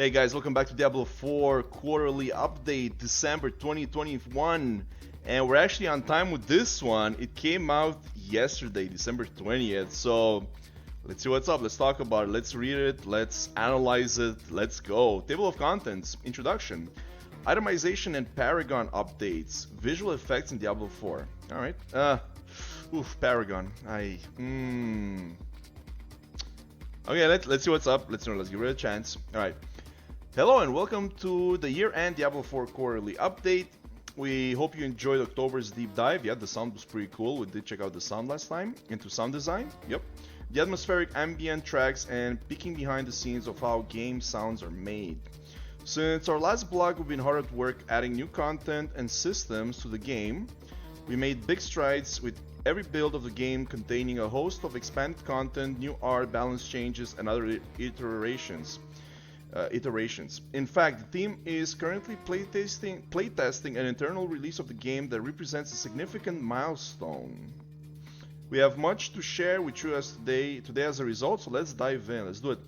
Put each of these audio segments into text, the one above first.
Hey guys, welcome back to Diablo 4 quarterly update, December 2021. And we're actually on time with this one. It came out yesterday, December 20th. So let's see what's up. Let's talk about it. Let's read it. Let's analyze it. Let's go. Table of contents, introduction, itemization and Paragon updates, visual effects in Diablo 4. Alright. Paragon. Okay, let's see what's up. Let's give it a chance. Alright. Hello and welcome to the year-end Diablo 4 quarterly update. We hope you enjoyed October's deep dive. Yeah, the sound was pretty cool. We did check out the sound last time into sound design. Yep. The atmospheric ambient tracks and peeking behind the scenes of how game sounds are made. Since our last blog, we've been hard at work adding new content and systems to the game. We made big strides with every build of the game containing a host of expanded content, new art, balance changes, and other iterations. In fact, the team is currently playtesting an internal release of the game that represents a significant milestone. We have much to share with you today as a result, so let's dive in. Let's do it.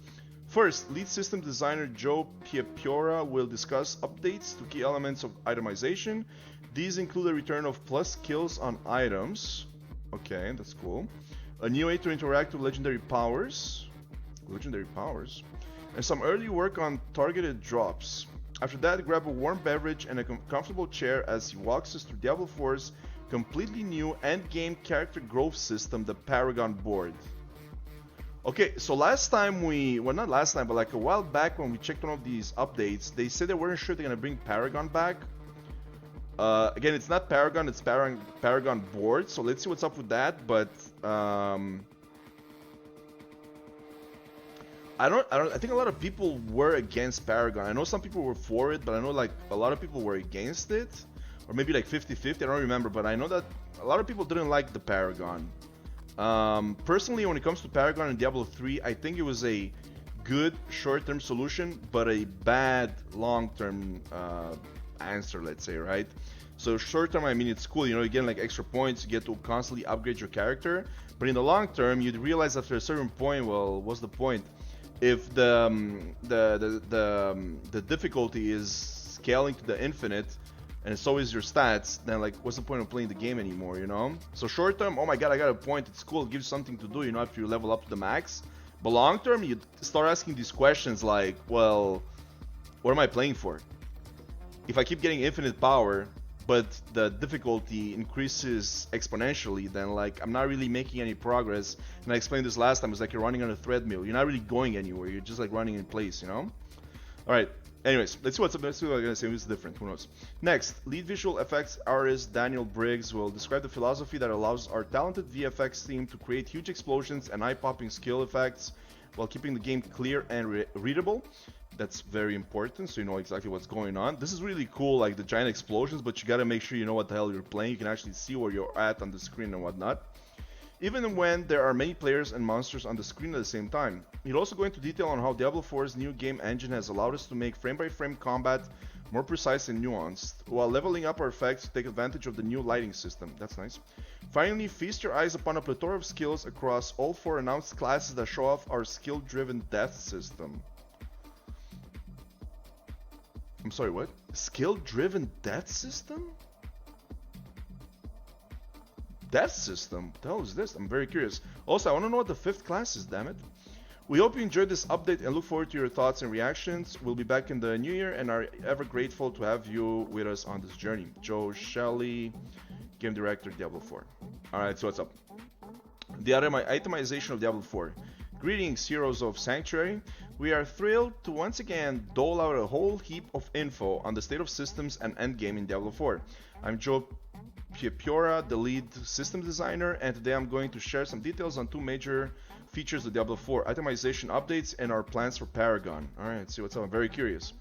First, lead system designer Joe Piapiora will discuss updates to key elements of itemization. These include a return of plus kills on items. Okay, that's cool. A new way to interact with legendary powers. And some early work on targeted drops. After that, grab a warm beverage and a comfortable chair as he walks us through Diablo 4's completely new endgame character growth system, the Paragon board. Okay, so last time not last time, but like a while back when we checked one of these updates, they said they weren't sure they're gonna bring Paragon back. Again, it's not Paragon, it's Paragon board, so let's see what's up with that, but I think a lot of people were against Paragon. I know some people were for it, but I know like a lot of people were against it. Or maybe like 50-50, I don't remember, but I know that a lot of people didn't like the Paragon. Personally, when it comes to Paragon in Diablo 3, I think it was a good short-term solution, but a bad long-term answer, let's say, right? So short-term, I mean, it's cool, you know, you get like extra points, you get to constantly upgrade your character, but in the long term, you'd realize after a certain point, well, what's the point? If the difficulty is scaling to the infinite, and so is your stats, then like what's the point of playing the game anymore, you know? So short term, oh my god, I got a point, it's cool, it gives you something to do, you know, after you level up to the max. But long term, you start asking these questions like, well, what am I playing for? If I keep getting infinite power, but the difficulty increases exponentially, then like I'm not really making any progress. And I explained this last time, it's like you're running on a treadmill. You're not really going anywhere, you're just like running in place, you know? Alright, anyways, let's see what's up. Let's see what I'm gonna say. It's different, who knows? Next, lead visual effects artist Daniel Briggs will describe the philosophy that allows our talented VFX team to create huge explosions and eye-popping skill effects while keeping the game clear and readable. That's very important, so you know exactly what's going on. This is really cool, like the giant explosions, but you gotta make sure you know what the hell you're playing. You can actually see where you're at on the screen and whatnot, even when there are many players and monsters on the screen at the same time. He'll also go into detail on how Diablo 4's new game engine has allowed us to make frame-by-frame combat more precise and nuanced, while leveling up our effects to take advantage of the new lighting system. That's nice. Finally, feast your eyes upon a plethora of skills across all 4 announced classes that show off our skill-driven death system. I'm sorry, what? Skill-driven death system? Death system? What the hell is this? I'm very curious. Also, I want to know what the 5th class is, damn it. We hope you enjoyed this update and look forward to your thoughts and reactions. We'll be back in the new year and are ever grateful to have you with us on this journey. Joe Shelley, Game Director, Diablo 4. Alright, so what's up? The itemization of Diablo 4. Greetings, heroes of Sanctuary. We are thrilled to once again dole out a whole heap of info on the state of systems and endgame in Diablo 4. I'm Joe Piapiora, the lead system designer, and today I'm going to share some details on 2 major features of Diablo 4, itemization updates and our plans for Paragon. Alright, let's see what's up, I'm very curious.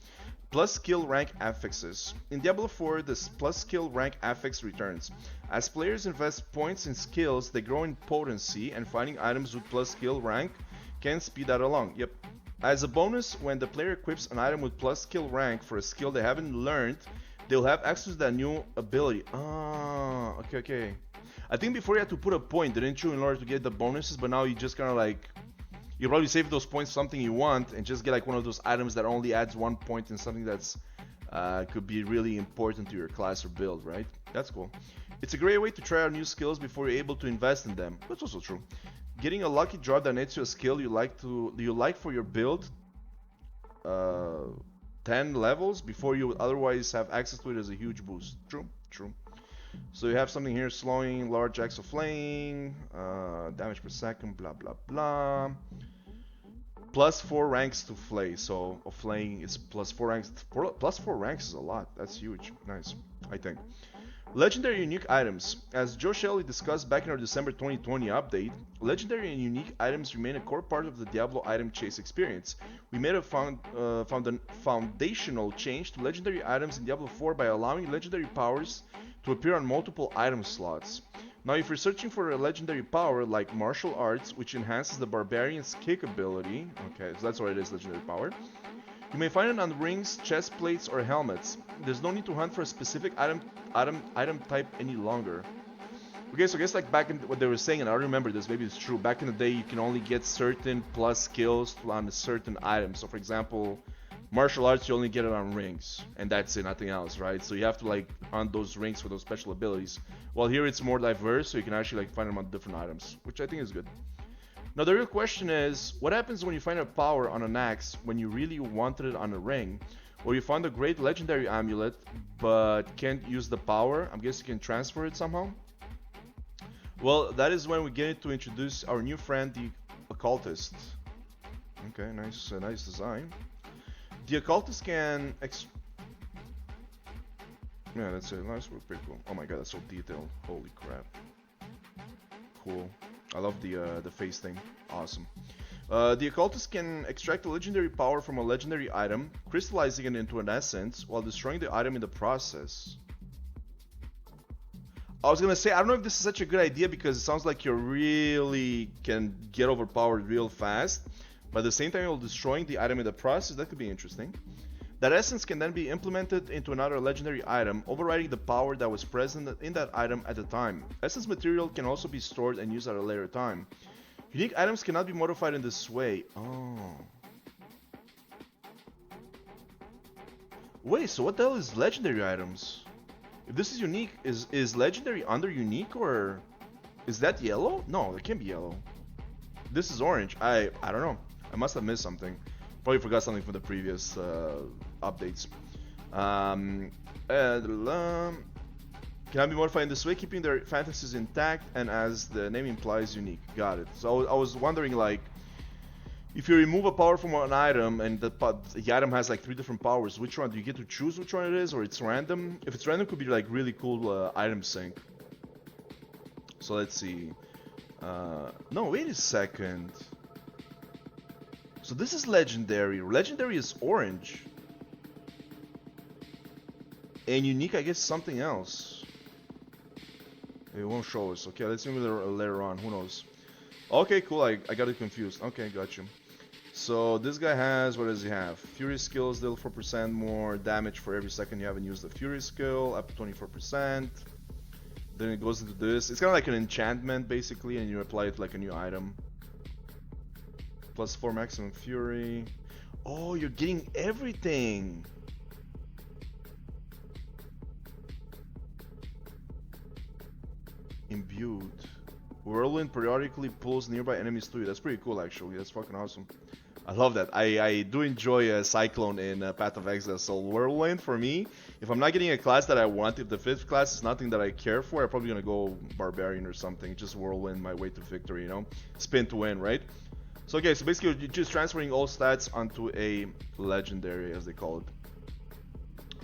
Plus skill rank affixes. In Diablo 4, this plus skill rank affix returns. As players invest points in skills, they grow in potency, and finding items with plus skill rank can speed that along. Yep. As a bonus, when the player equips an item with plus skill rank for a skill they haven't learned, they'll have access to that new ability. Ah, okay. I think before you had to put a point, didn't you, in order to get the bonuses, but now you just kind of like, You probably save those points for something you want and just get like one of those items that only adds 1 point in something that's could be really important to your class or build, right? That's cool. It's a great way to try out new skills before you're able to invest in them. That's also true. Getting a lucky drop that nets you a skill you like for your build 10 levels before you would otherwise have access to it is a huge boost. True, true. So you have something here, slowing large acts of flaying, damage per second, blah blah blah. Plus 4 ranks to flay, so of flaying is plus 4 ranks. Plus 4 ranks is a lot. That's huge. Nice, I think. Legendary unique items. As Joe Shelley discussed back in our December 2020 update, legendary and unique items remain a core part of the Diablo item chase experience. We made a foundational change to legendary items in Diablo 4 by allowing legendary powers to appear on multiple item slots. Now if you're searching for a legendary power like martial arts, which enhances the barbarian's kick ability, okay, so that's what it is, legendary power, you may find it on rings, chest plates, or helmets. There's no need to hunt for a specific item type any longer. Okay, so I guess like back in what they were saying, and I don't remember this, maybe it's true, back in the day you can only get certain plus skills on a certain item. So for example, martial arts you only get it on rings, and that's it, nothing else, right? So you have to like hunt those rings for those special abilities. While here it's more diverse, so you can actually like find them on different items, which I think is good. Now the real question is, what happens when you find a power on an axe when you really wanted it on a ring? Or you found a great legendary amulet, but can't use the power? I guess you can transfer it somehow? Well, that is when we get to introduce our new friend, the Occultist. Okay, nice design. The Occultist can... Yeah, that's it. Nice work, pretty cool. Oh my god, that's so detailed. Holy crap. Cool. I love the face thing. Awesome. The Occultist can extract a legendary power from a legendary item, crystallizing it into an essence, while destroying the item in the process. I was gonna say, I don't know if this is such a good idea because it sounds like you really can get overpowered real fast, but at the same time you're destroying the item in the process. That could be interesting. That essence can then be implemented into another legendary item, overriding the power that was present in that item at the time. Essence material can also be stored and used at a later time. Unique items cannot be modified in this way. Oh. Wait, so what the hell is legendary items? If this is unique, is legendary under unique, or is that yellow? No, it can't be yellow. This is orange. I don't know. I must have missed something. Probably forgot something from the previous updates. Cannot be modified in this way, keeping their fantasies intact and, as the name implies, unique. Got it. So I was wondering, like, if you remove a power from an item and the item has like 3 different powers, which one do you get to choose which one it is, or it's random? If it's random, it could be like really cool item sync. So let's see. No, wait a second. So this is legendary. Legendary is orange. And unique, I guess, something else. It won't show us. Okay, let's see later on. Who knows? Okay, cool. I got it confused. Okay, got you. So this guy has, what does he have? Fury skills deal 4% more damage for every second you haven't used the Fury skill, up to 24%. Then it goes into this. It's kind of like an enchantment, basically, and you apply it like a new item. Plus 4 maximum Fury. Oh, you're getting everything! Imbued. Whirlwind periodically pulls nearby enemies to you. That's pretty cool, actually. That's fucking awesome. I love that. I do enjoy Cyclone in Path of Exile. So Whirlwind, for me, if I'm not getting a class that I want, if the 5th class is nothing that I care for, I'm probably gonna go Barbarian or something. Just Whirlwind my way to victory, you know? Spin to win, right? So okay, so basically you're just transferring all stats onto a legendary, as they call it.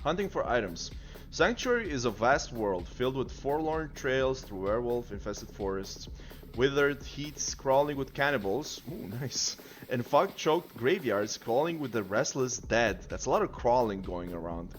Hunting for items. Sanctuary is a vast world filled with forlorn trails through werewolf-infested forests, withered heaths crawling with cannibals, ooh, nice, and fog-choked graveyards crawling with the restless dead. That's a lot of crawling going around.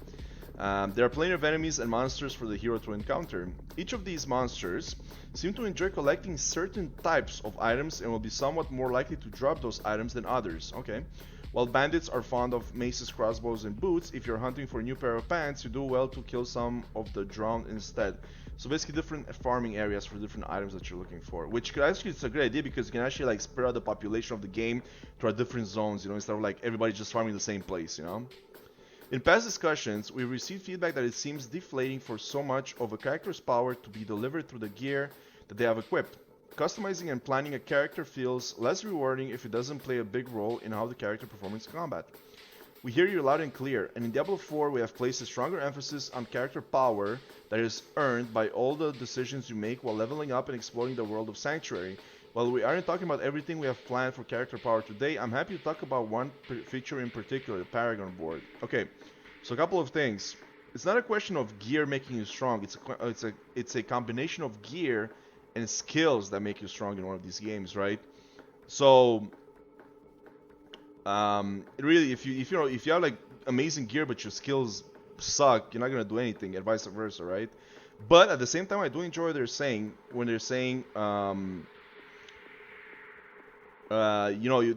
There are plenty of enemies and monsters for the hero to encounter. Each of these monsters seem to enjoy collecting certain types of items and will be somewhat more likely to drop those items than others. Okay. While bandits are fond of maces, crossbows, and boots, if you're hunting for a new pair of pants, you do well to kill some of the drowned instead. So basically different farming areas for different items that you're looking for, which could actually, it's a great idea because you can actually like spread out the population of the game to different zones, you know, instead of like everybody just farming the same place, you know. In past discussions, we received feedback that it seems deflating for so much of a character's power to be delivered through the gear that they have equipped. Customizing and planning a character feels less rewarding if it doesn't play a big role in how the character performs in combat. We hear you loud and clear, and in Diablo 4 we have placed a stronger emphasis on character power that is earned by all the decisions you make while leveling up and exploring the world of Sanctuary. While we aren't talking about everything we have planned for character power today, I'm happy to talk about one feature in particular, the Paragon board. Okay, so a couple of things. It's not a question of gear making you strong, it's a combination of gear and skills that make you strong in one of these games, right? So really, if you have like amazing gear but your skills suck, you're not gonna do anything, and vice versa, right? But at the same time, I do enjoy what they're saying when they're saying, you know,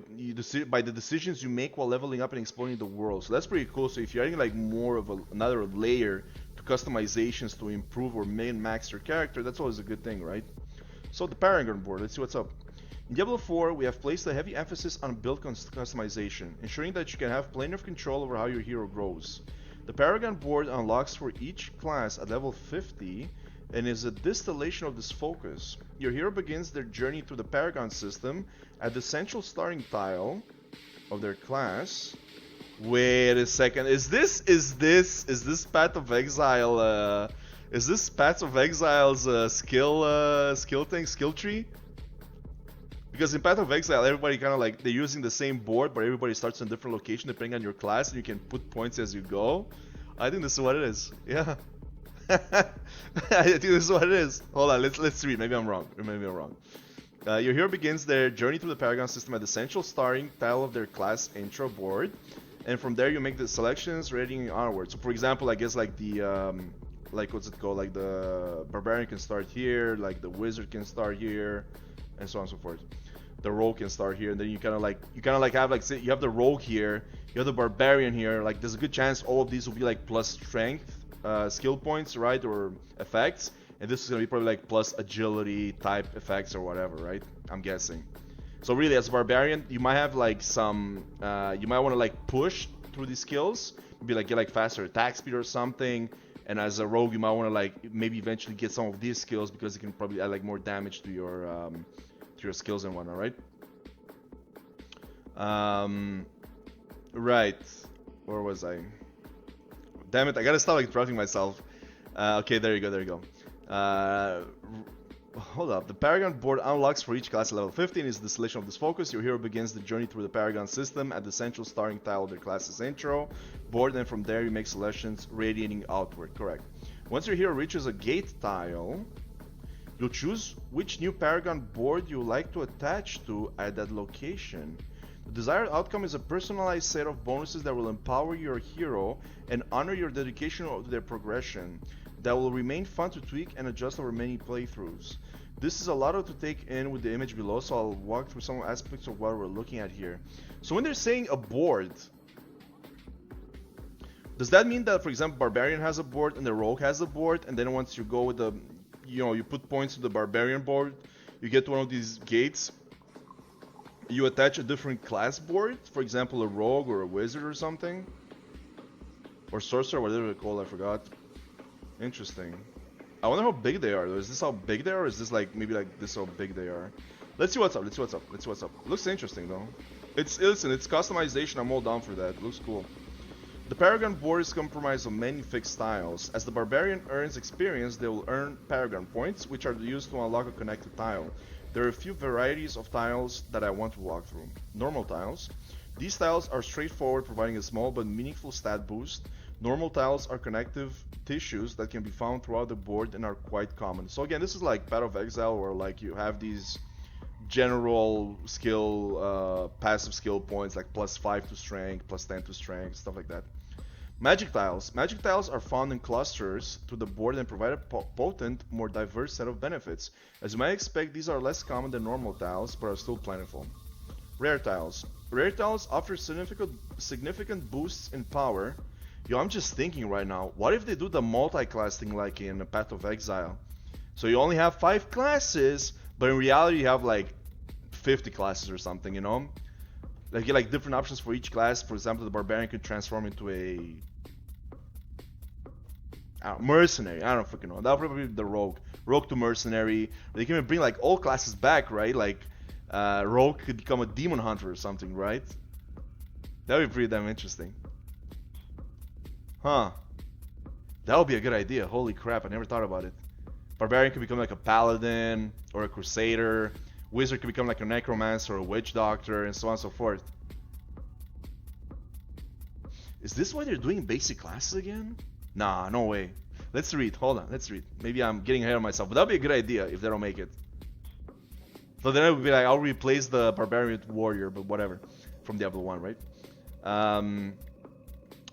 by the decisions you make while leveling up and exploring the world. So that's pretty cool. So if you're adding like more of another layer to customizations to improve or min-max your character, that's always a good thing, right? So the Paragon board, let's see what's up. In Diablo 4, we have placed a heavy emphasis on build customization, ensuring that you can have plenty of control over how your hero grows. The Paragon board unlocks for each class at level 50 and is a distillation of this focus. Your hero begins their journey through the Paragon system at the central starting tile of their class. Wait a second, is this Path of Exile? Is this Path of Exile's skill tree? Because in Path of Exile, everybody kind of like, they're using the same board, but everybody starts in a different location depending on your class, and you can put points as you go. I think this is what it is. Yeah. I think this is what it is. Hold on, let's read. Maybe I'm wrong. Your hero begins their journey through the Paragon system at the central starting tile of their class intro board, and from there you make the selections rating onward. So for example, I guess like the like what's it called? Like the Barbarian can start here, like the Wizard can start here, and so on and so forth. The Rogue can start here, and then you kind of like have like, say you have the Rogue here, you have the Barbarian here. Like there's a good chance all of these will be like plus strength skill points, right, or effects, and this is gonna be probably like plus agility type effects or whatever, right? I'm guessing. So really, as a Barbarian, you might have like some, you might want to like push through these skills, maybe like get like faster attack speed or something. And as a Rogue, you might want to like maybe eventually get some of these skills because it can probably add like more damage to your skills and whatnot, right? Right. Where was I? Damn it! I gotta stop like interrupting myself. Okay, there you go. Hold up. The Paragon board unlocks for each class at level 15 is the selection of this focus. Your hero begins the journey through the Paragon system at the central starting tile of their class's intro board, and from there you make selections radiating outward. Correct. Once your hero reaches a gate tile, you'll choose which new Paragon board you would like to attach to at that location. The desired outcome is a personalized set of bonuses that will empower your hero and honor your dedication to their progression, that will remain fun to tweak and adjust over many playthroughs. This is a lot to take in with the image below, so I'll walk through some aspects of what we're looking at here. So when they're saying a board, does that mean that, for example, Barbarian has a board and the Rogue has a board, and then once you go with the, you know, you put points to the Barbarian board, you get to one of these gates, you attach a different class board, for example, a Rogue or a Wizard or something? Or Sorcerer, whatever they're called, I forgot. Interesting. I wonder how big they are though. Is this how big they are, or is this like maybe like this how big they are? Let's see what's up. Looks interesting though. It's customization. I'm all down for that. It looks cool. The Paragon board is comprised of many fixed tiles. As the Barbarian earns experience, they will earn Paragon points, which are used to unlock a connected tile. There are a few varieties of tiles that I want to walk through. Normal tiles. These tiles are straightforward, providing a small but meaningful stat boost. Normal tiles are connective tissues that can be found throughout the board and are quite common. So again, this is like Path of Exile, where like you have these general skill, passive skill points like +5 to strength, +10 to strength, stuff like that. Magic tiles. Magic tiles are found in clusters to the board and provide a potent, more diverse set of benefits. As you might expect, these are less common than normal tiles, but are still plentiful. Rare tiles. Rare tiles offer significant boosts in power. Yo, I'm just thinking right now, what if they do the multi-class thing like in Path of Exile? So you only have 5 classes, but in reality you have like 50 classes or something, you know? Like you get like different options for each class. For example, the barbarian can transform into a mercenary. I don't fucking know. That'll probably be the rogue. Rogue to mercenary. They can even bring like all classes back, right? Like rogue could become a demon hunter or something, right? That would be pretty damn interesting. Huh. That would be a good idea. Holy crap, I never thought about it. Barbarian could become like a paladin or a crusader. Wizard could become like a necromancer or a witch doctor and so on and so forth. Is this why they're doing basic classes again? Nah, no way. Let's read. Hold on, let's read. Maybe I'm getting ahead of myself, but that'd be a good idea if they don't make it. So then it would be like, I'll replace the barbarian with warrior, but whatever. From Diablo 1, right?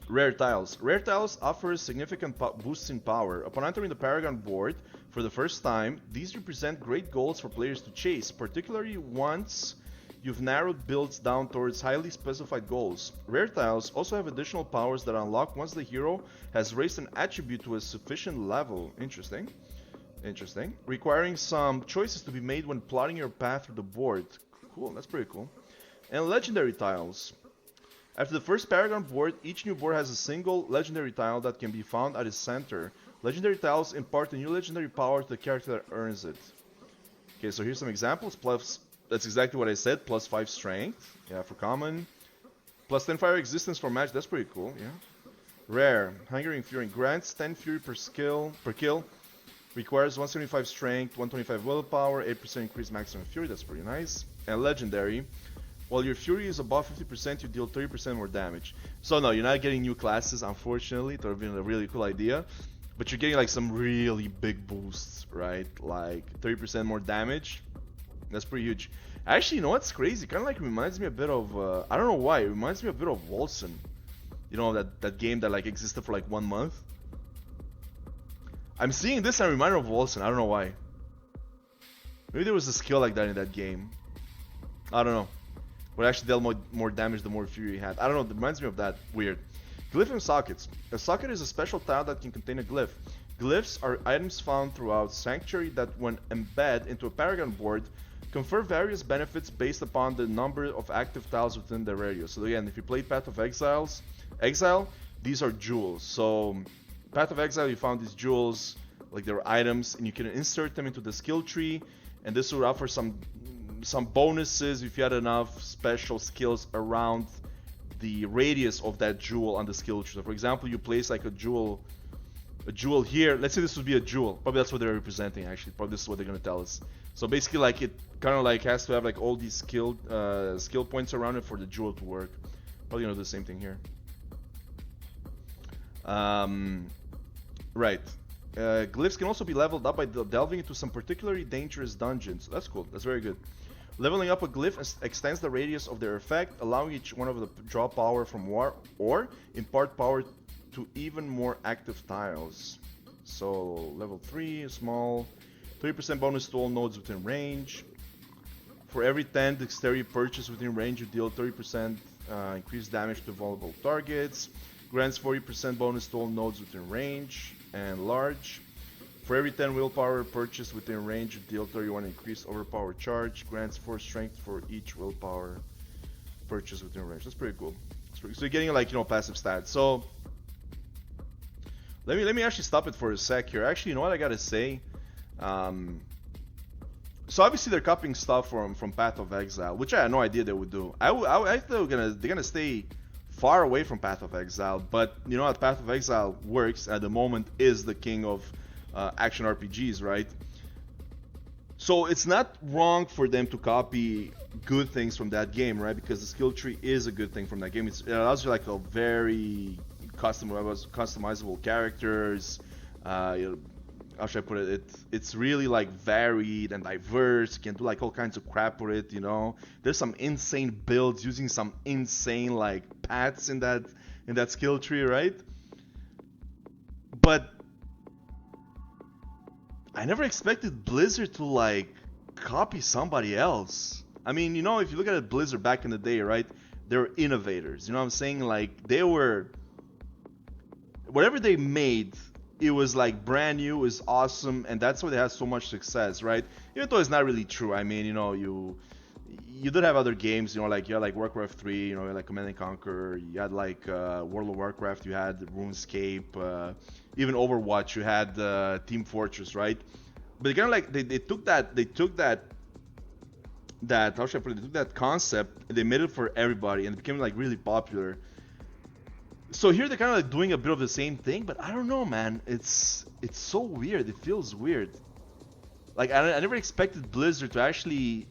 Rare tiles. Rare tiles offer significant boosts in power. Upon entering the Paragon board for the first time, these represent great goals for players to chase, particularly once you've narrowed builds down towards highly specified goals. Rare tiles also have additional powers that unlock once the hero has raised an attribute to a sufficient level. Interesting. Interesting. Requiring some choices to be made when plotting your path through the board. Cool, that's pretty cool. And legendary tiles. After the first Paragon board, each new board has a single legendary tile that can be found at its center. Legendary tiles impart a new legendary power to the character that earns it. Okay, so here's some examples. Plus, that's exactly what I said. Plus 5 strength. Yeah, for common. Plus 10 fire existence for match. That's pretty cool, yeah. Rare. Hungering Fury. Grants 10 fury per kill. Requires 175 strength, 125 willpower, 8% increased maximum fury. That's pretty nice. And legendary. While your fury is above 50%, you deal 30% more damage. So no, you're not getting new classes, unfortunately. That would have been a really cool idea. But you're getting like some really big boosts, right? Like 30% more damage. That's pretty huge. Actually, you know what's crazy? Kind of like reminds me a bit of, I don't know why, it reminds me a bit of Wolcen. You know, that game that like existed for like 1 month. I'm seeing this and I'm reminded of Wolcen, I don't know why. Maybe there was a skill like that in that game. I don't know. Would actually deal more damage the more fury you had. I don't know, it reminds me of that. Weird. Glyph and sockets. A socket is a special tile that can contain a glyph. Glyphs are items found throughout Sanctuary that, when embed into a Paragon board, confer various benefits based upon the number of active tiles within their area. So again, if you played Path of Exile, these are jewels. So Path of Exile, you found these jewels, like they're items, and you can insert them into the skill tree, and this will offer some bonuses if you had enough special skills around the radius of that jewel on the skill tree. So for example, you place like a jewel here. Let's say this would be a jewel. Probably that's what they're representing actually. Probably this is what they're gonna tell us. So basically, like it kind of like has to have like all these skill points around it for the jewel to work. Probably gonna do the same thing here. Right. Glyphs can also be leveled up by delving into some particularly dangerous dungeons. That's cool. That's very good. Leveling up a glyph extends the radius of their effect, allowing each one of them to draw power from war or impart power to even more active tiles. So level 3, small, 3% bonus to all nodes within range. For every 10 dexterity purchase within range, you deal 30% increased damage to vulnerable targets. Grants 40% bonus to all nodes within range. And large. For every 10 willpower purchased within range, you deal 31 increased overpower charge. Grants 4 strength for each willpower purchased within range. That's pretty cool. So you're getting like, you know, passive stats. So let me actually stop it for a sec here. Actually, you know what I gotta say? So obviously they're copying stuff from Path of Exile, which I had no idea they would do. I thought they're gonna stay far away from Path of Exile, but you know how Path of Exile works at the moment is the king of action RPGs, right? So it's not wrong for them to copy good things from that game, right? Because the skill tree is a good thing from that game. It allows you like a very customizable characters. How should I put it? It's really like varied and diverse. You can do like all kinds of crap with it, you know. There's some insane builds using some insane like paths in that skill tree, right? But I never expected Blizzard to like copy somebody else. I mean, you know, if you look at Blizzard back in the day, right? They were innovators. You know what I'm saying? Like they were, whatever they made, it was like brand new, it was awesome, and that's why they had so much success, right? Even though it's not really true. I mean, you did have other games, like you had like Warcraft 3, you had like Command and Conquer, you had like World of Warcraft, you had RuneScape, even Overwatch, you had Team Fortress, right? But they kind of like they took that how should I put it? They took that concept and they made it for everybody, and it became like really popular. So here they're kind of like doing a bit of the same thing, but I don't know, man. It's so weird. It feels weird. Like I never expected Blizzard to actually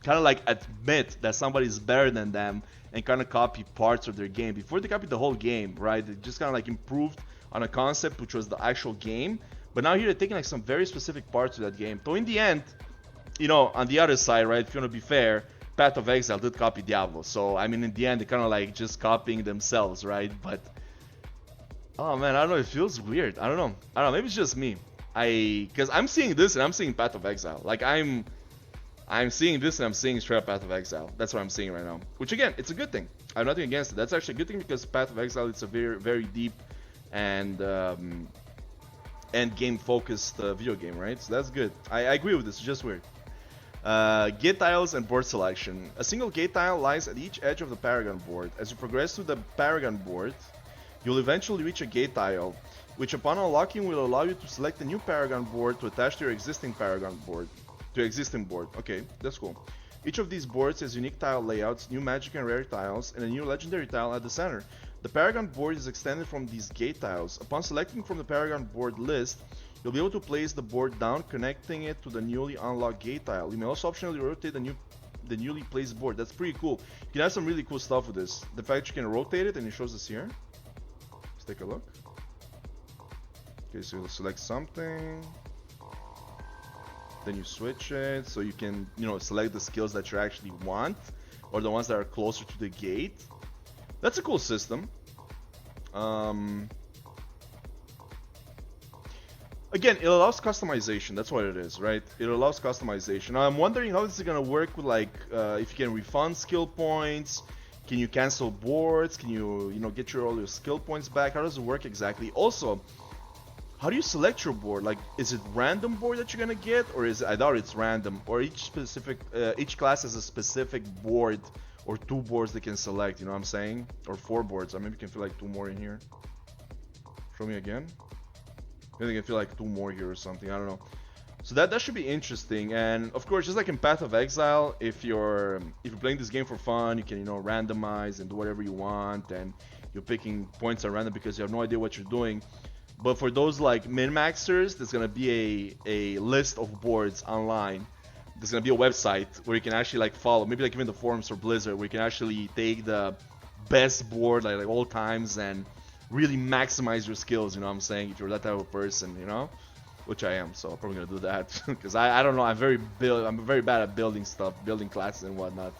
kind of like admit that somebody's better than them and kind of copy parts of their game. Before they copied the whole game, right? They just kind of like improved on a concept which was the actual game. But now here they're taking like some very specific parts of that game. So in the end, on the other side, right? If you want to be fair, Path of Exile did copy Diablo. So I mean, in the end, they're kind of like just copying themselves, right? But oh man, I don't know. It feels weird. I don't know. Maybe it's just me. Because I'm seeing this and I'm seeing Path of Exile. Like I'm seeing this and I'm seeing straight up Path of Exile. That's what I'm seeing right now. Which again, it's a good thing. I have nothing against it. That's actually a good thing because Path of Exile it's a very very deep and end game focused video game, right? So that's good. I agree with this. It's just weird. Gate tiles and board selection. A single gate tile lies at each edge of the Paragon board. As you progress through the Paragon board, you'll eventually reach a gate tile, which upon unlocking will allow you to select a new Paragon board to attach to your existing Paragon board. Okay, that's cool. Each of these boards has unique tile layouts, new magic and rare tiles, and a new legendary tile at the center. The Paragon board is extended from these gate tiles. Upon selecting from the Paragon board list, you'll be able to place the board down, connecting it to the newly unlocked gate tile. You may also optionally rotate the newly placed board. That's pretty cool. You can have some really cool stuff with this. The fact you can rotate it, and it shows this here. Let's take a look. Okay, so you'll select something. Then you switch it, so you can, select the skills that you actually want, or the ones that are closer to the gate. That's a cool system. Again, it allows customization. That's what it is, right? It allows customization. Now, I'm wondering how this is gonna work with if you can refund skill points. Can you cancel boards? Can you, get all your skill points back? How does it work exactly? Also, how do you select your board? Like, is it random board that you're gonna get, or is it, I doubt it's random, or each class has a specific board or 2 boards they can select, you know what I'm saying? Or 4 boards, or maybe you can feel like 2 more in here. Show me again. Maybe you can feel like 2 more here or something, I don't know. So that should be interesting, and of course, just like in Path of Exile, if you're playing this game for fun, you can randomize and do whatever you want, and you're picking points at random because you have no idea what you're doing. But for those like min-maxers, there's gonna be a list of boards online. There's gonna be a website where you can actually like follow, maybe like even the forums for Blizzard, where you can actually take the best board like all times and really maximize your skills. You know what I'm saying? If you're that type of person, which I am, so I'm probably gonna do that because I don't know. I'm very bad at building stuff, building classes and whatnot.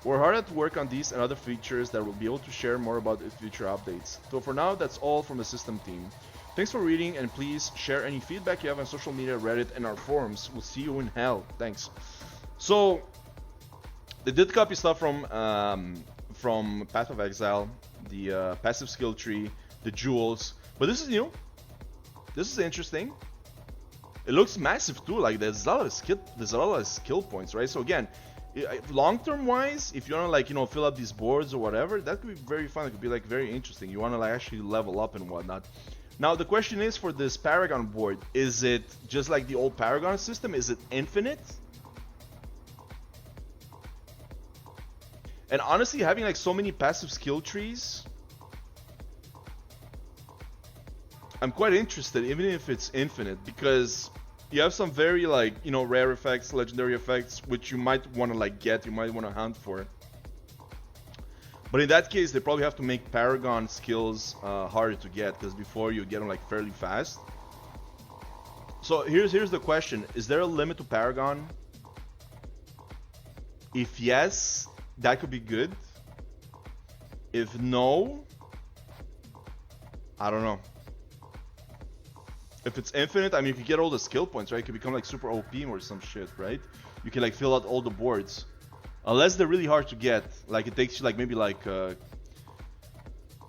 We're hard at work on these and other features that we'll be able to share more about in future updates. So for now, that's all from the system team. Thanks for reading, and please share any feedback you have on social media, Reddit, and our forums. We'll see you in hell. Thanks. So they did copy stuff from Path of Exile, the passive skill tree, the jewels, but this is new. This is interesting. It looks massive too. Like there's a lot of skill points, right? So again, long-term wise, if you want to fill up these boards or whatever, that could be very fun. It could be like very interesting. You want to actually level up and whatnot. Now the question is, for this Paragon board, is it just like the old Paragon system? Is it infinite? And honestly, having like so many passive skill trees, I'm quite interested, even if it's infinite, because you have some very rare effects, legendary effects, which you might want to get, you might want to hunt for. But in that case, they probably have to make Paragon skills harder to get, because before you get them fairly fast. So here's the question: is there a limit to Paragon? If yes, that could be good. If no, I don't know. If it's infinite, I mean, you can get all the skill points, right? You can become super OP or some shit, right? You can fill out all the boards. Unless they're really hard to get. It takes you maybe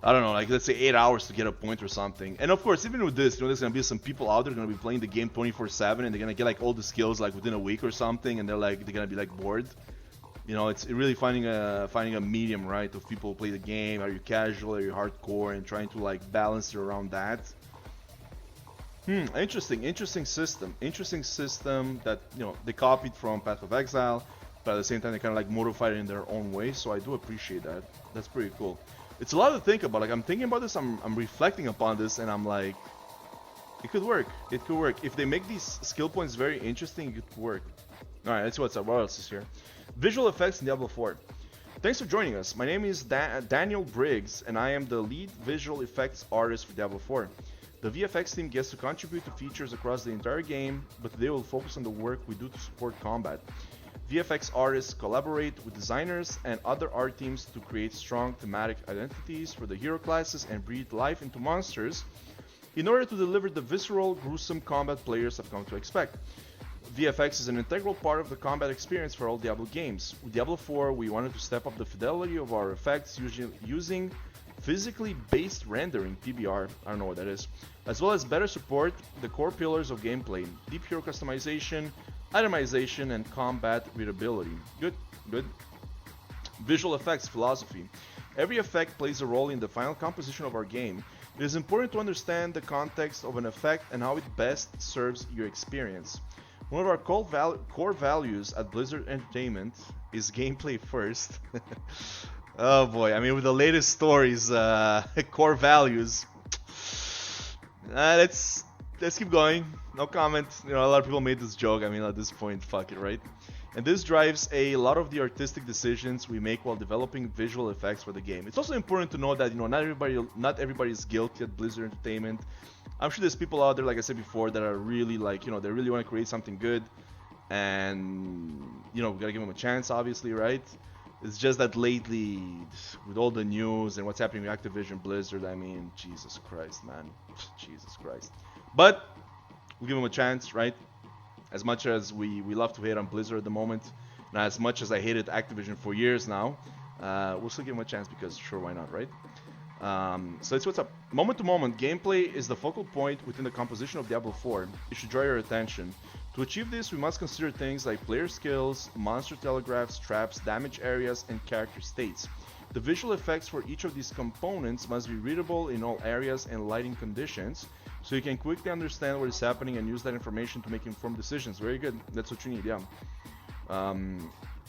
I don't know, like let's say 8 hours to get a point or something. And of course, even with this, you know, there's gonna be some people out there gonna be playing the game 24/7, and they're gonna get like all the skills like within a week or something, and they're gonna be like bored. You know, it's really finding a medium, right? Of people who play the game. Are you casual? Are you hardcore? And trying to like balance it around that. Interesting system that, you know, they copied from Path of Exile, but at the same time they kind of like modified it in their own way. So I do appreciate that. That's pretty cool. It's a lot to think about. Like I'm thinking about this, I'm reflecting upon this, and I'm like, it could work. It could work if they make these skill points very interesting. It could work. All right, let's see what's up. What else is here? Visual effects in Diablo 4. Thanks for joining us. My name is Daniel Briggs, and I am the lead visual effects artist for Diablo 4. The VFX team gets to contribute to features across the entire game, but they will focus on the work we do to support combat. VFX artists collaborate with designers and other art teams to create strong thematic identities for the hero classes and breathe life into monsters in order to deliver the visceral, gruesome combat players have come to expect. VFX is an integral part of the combat experience for all Diablo games. With Diablo 4, we wanted to step up the fidelity of our effects using physically based rendering, PBR, I don't know what that is, as well as better support the core pillars of gameplay, deep hero customization, itemization, and combat readability. Good. Visual effects philosophy. Every effect plays a role in the final composition of our game. It is important to understand the context of an effect and how it best serves your experience. One of our core values at Blizzard Entertainment is gameplay first. Oh boy, I mean with the latest stories, core values. Let's keep going. No comment. You know, a lot of people made this joke. I mean, at this point, fuck it, right? And this drives a lot of the artistic decisions we make while developing visual effects for the game. It's also important to know that, you know, not everybody is guilty at Blizzard Entertainment. I'm sure there's people out there, like I said before, that are really like, you know, they really want to create something good, and you know, we gotta give them a chance, obviously, right? It's just that lately, with all the news and what's happening with Activision Blizzard, I mean, Jesus Christ, man. Jesus Christ. But we'll give them a chance, right? As much as we love to hate on Blizzard at the moment, and as much as I hated Activision for years now, we'll still give them a chance because sure, why not, right? So that's what's up. Moment to moment, gameplay is the focal point within the composition of Diablo 4. It should draw your attention. To achieve this, we must consider things like player skills, monster telegraphs, traps, damage areas, and character states. The visual effects for each of these components must be readable in all areas and lighting conditions, so you can quickly understand what is happening and use that information to make informed decisions. Very good. That's what you need, yeah.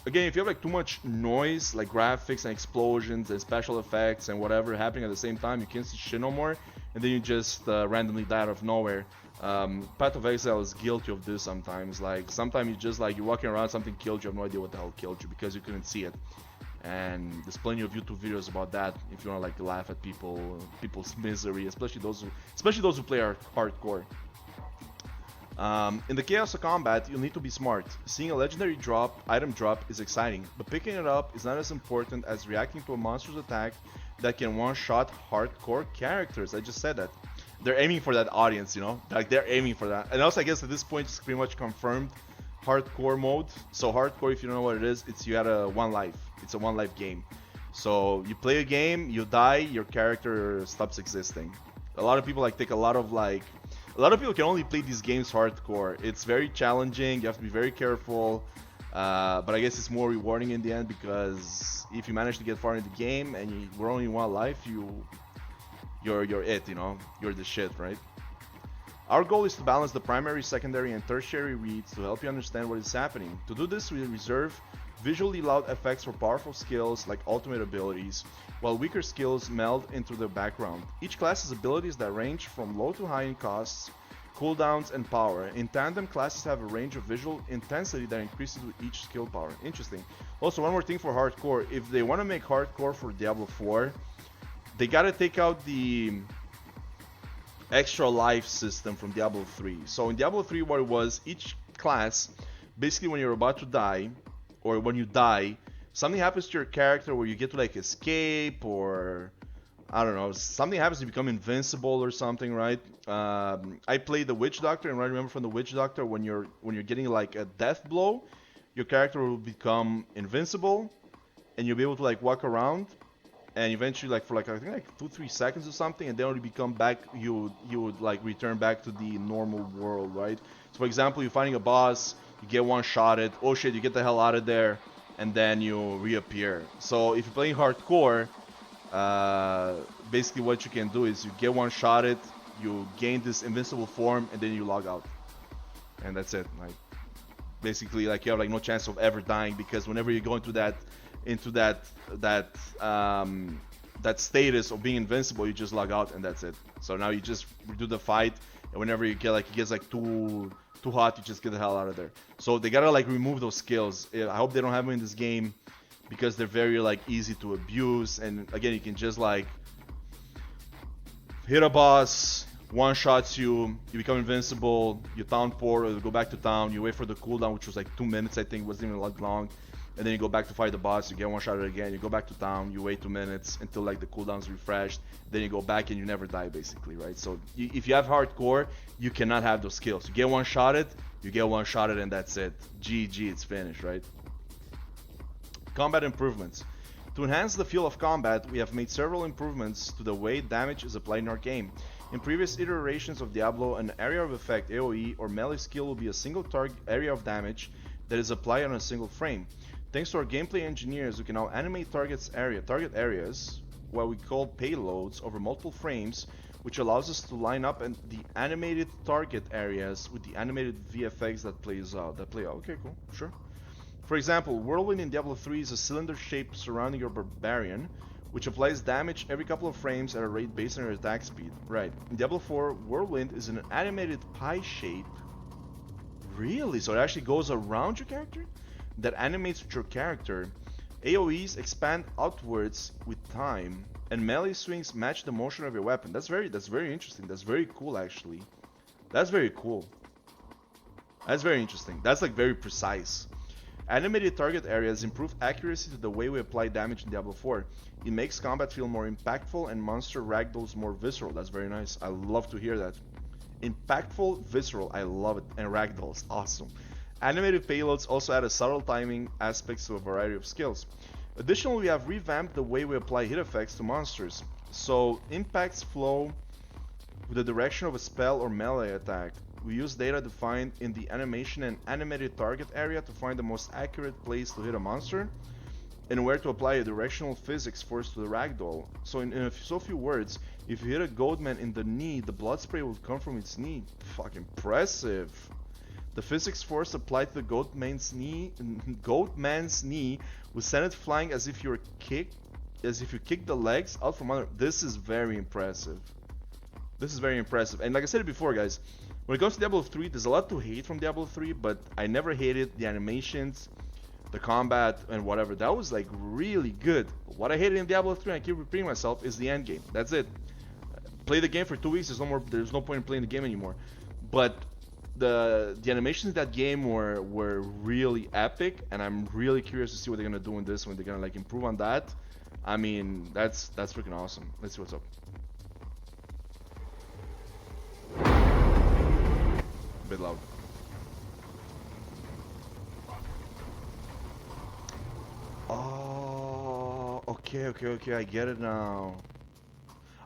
Again, if you have like too much noise, like graphics and explosions and special effects and whatever happening at the same time, you can't see shit no more, and then you just randomly die out of nowhere. Path of Exile is guilty of this sometimes. Like sometimes you just like you're walking around, something killed you, have no idea what the hell killed you because you couldn't see it. And there's plenty of YouTube videos about that if you want to like laugh at people's misery, especially those who play hardcore. In the chaos of combat, you'll need to be smart. Seeing a legendary item drop is exciting, but picking it up is not as important as reacting to a monster's attack that can one-shot hardcore characters. I just said that. They're aiming for that audience, you know? Like, they're aiming for that. And also, I guess at this point, it's pretty much confirmed hardcore mode. So hardcore, if you don't know what it is, it's you had a one life. It's a one life game. So you play a game, you die, your character stops existing. A lot of people like take a lot of people can only play these games hardcore. It's very challenging. You have to be very careful. But I guess it's more rewarding in the end because if you manage to get far in the game and we're only one life, you're it, you know, you're the shit, right? Our goal is to balance the primary, secondary, and tertiary reads to help you understand what is happening. To do this, we reserve visually loud effects for powerful skills like ultimate abilities, while weaker skills meld into the background. Each class has abilities that range from low to high in costs, cooldowns, and power. In tandem, classes have a range of visual intensity that increases with each skill power. Interesting. Also, one more thing for hardcore. If they want to make hardcore for Diablo 4, they gotta take out the extra life system from Diablo 3. So in Diablo 3, what it was, each class, basically when you're about to die, or when you die, something happens to your character where you get to like escape, or I don't know, something happens to become invincible or something, right? I played the Witch Doctor, and I remember from the Witch Doctor, when you're getting like a death blow, your character will become invincible, and you'll be able to like walk around. and eventually, like for like I think like 2-3 seconds or something, and then when you become back, you would like return back to the normal world, right? So for example, you're fighting a boss, you get one shot at, oh shit, you get the hell out of there, and then you reappear. So if you're playing hardcore, basically what you can do is you get one shot at, you gain this invincible form, and then you log out, and that's it. Like basically, like you have like no chance of ever dying, because whenever you go into that that status of being invincible, you just log out and that's it. So now you just do the fight, and whenever you get like it gets like too hot, you just get the hell out of there. So they gotta like remove those skills. I hope they don't have them in this game, because they're very like easy to abuse. And again, you can just like hit a boss, one shots you, you become invincible, you town port, or you go back to town, you wait for the cooldown, which was like 2 minutes, I think, it wasn't even that long, and then you go back to fight the boss, you get one shot at it again, you go back to town, you wait 2 minutes until like the cooldown's refreshed, then you go back and you never die, basically, right? So if you have hardcore, you cannot have those skills. You get one shot at, you get one shot at, and that's it. GG, it's finished, right? Combat improvements. To enhance the feel of combat, we have made several improvements to the way damage is applied in our game. In previous iterations of Diablo, an area of effect, AoE, or melee skill will be a single target area of damage that is applied on a single frame. Thanks to our gameplay engineers, we can now animate target areas, what we call payloads, over multiple frames, which allows us to line up the animated target areas with the animated VFX that play out. Okay, cool, sure. For example, Whirlwind in Diablo 3 is a cylinder shape surrounding your barbarian, which applies damage every couple of frames at a rate based on your attack speed. Right. In Diablo 4, Whirlwind is an animated pie shape. Really? So it actually goes around your character? That animates with your character. AoEs expand outwards with time, and melee swings match the motion of your weapon. That's very interesting. That's very cool, actually. That's very cool. That's very interesting. That's like very precise. Animated target areas improve accuracy to the way we apply damage in Diablo 4. It makes combat feel more impactful and monster ragdolls more visceral. That's very nice. I love to hear that. Impactful, visceral. I love it. And ragdolls. Awesome. Animated payloads also add a subtle timing aspects to a variety of skills. Additionally, we have revamped the way we apply hit effects to monsters. So impacts flow with the direction of a spell or melee attack. We use data defined in the animation and animated target area to find the most accurate place to hit a monster, and where to apply a directional physics force to the ragdoll. So in so few words, if you hit a goatman in the knee, the blood spray will come from its knee. Fuck, impressive. The physics force applied to the goatman's knee will send it flying as if you kick the legs out from under. This is very impressive. This is very impressive. And like I said before, guys, when it comes to Diablo 3, there's a lot to hate from Diablo 3, but I never hated the animations, the combat, and whatever. That was like really good. What I hated in Diablo 3, and I keep repeating myself, is the end game. That's it. Play the game for 2 weeks. There's no point in playing the game anymore. But the animations in that game were really epic, and I'm really curious to see what they're gonna do in this, when they're gonna like improve on that. I mean, that's freaking awesome. Let's see what's up. Bit loud. Oh, okay, I get it now.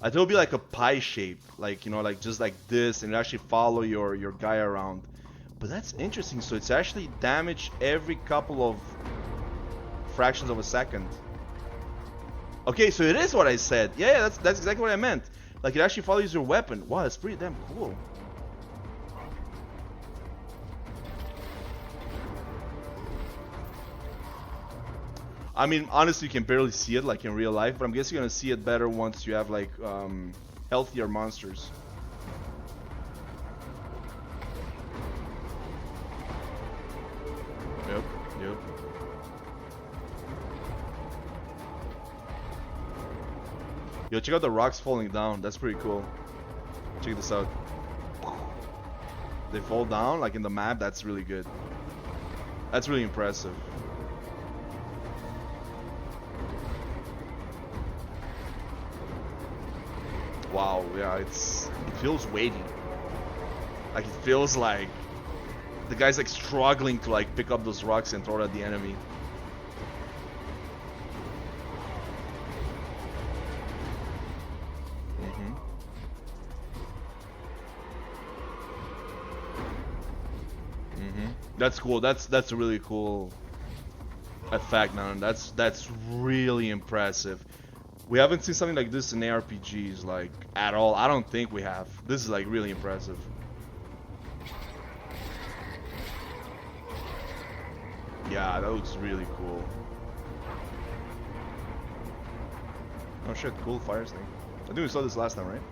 I thought it would be like a pie shape, like, you know, like just like this, and actually follow your guy around. But that's interesting. So it's actually damage every couple of fractions of a second. Okay, so it is what I said. Yeah, that's exactly what I meant. Like, it actually follows your weapon. Wow, that's pretty damn cool. I mean, honestly, you can barely see it like in real life, but I'm guessing you're gonna see it better once you have like healthier monsters. Yep. Yo, check out the rocks falling down. That's pretty cool. Check this out. They fall down like in the map. That's really good. That's really impressive. Wow, yeah, it feels weighty. Like, it feels like the guy's like struggling to like pick up those rocks and throw it at the enemy. That's cool. That's a really cool effect, man. That's really impressive. We haven't seen something like this in ARPGs, like, at all. I don't think we have. This is, like, really impressive. Yeah, that looks really cool. Oh shit, cool fire thing. I think we saw this last time, right?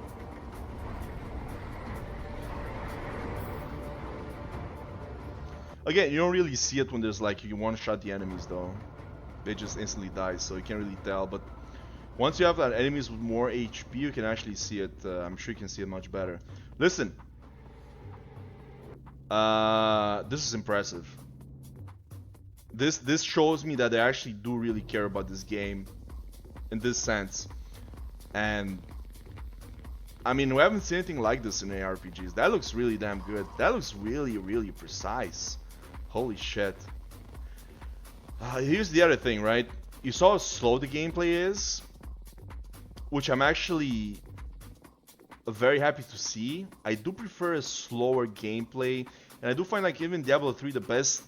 Again, you don't really see it when there's, like, you one-shot the enemies, though. They just instantly die, so you can't really tell, but once you have enemies with more HP, you can actually see it. I'm sure you can see it much better. Listen. This is impressive. This shows me that they actually do really care about this game in this sense. And I mean, we haven't seen anything like this in ARPGs. That looks really damn good. That looks really, really precise. Holy shit. Here's the other thing, right? You saw how slow the gameplay is, which I'm actually very happy to see. I do prefer a slower gameplay, and I do find, like, even Diablo 3, the best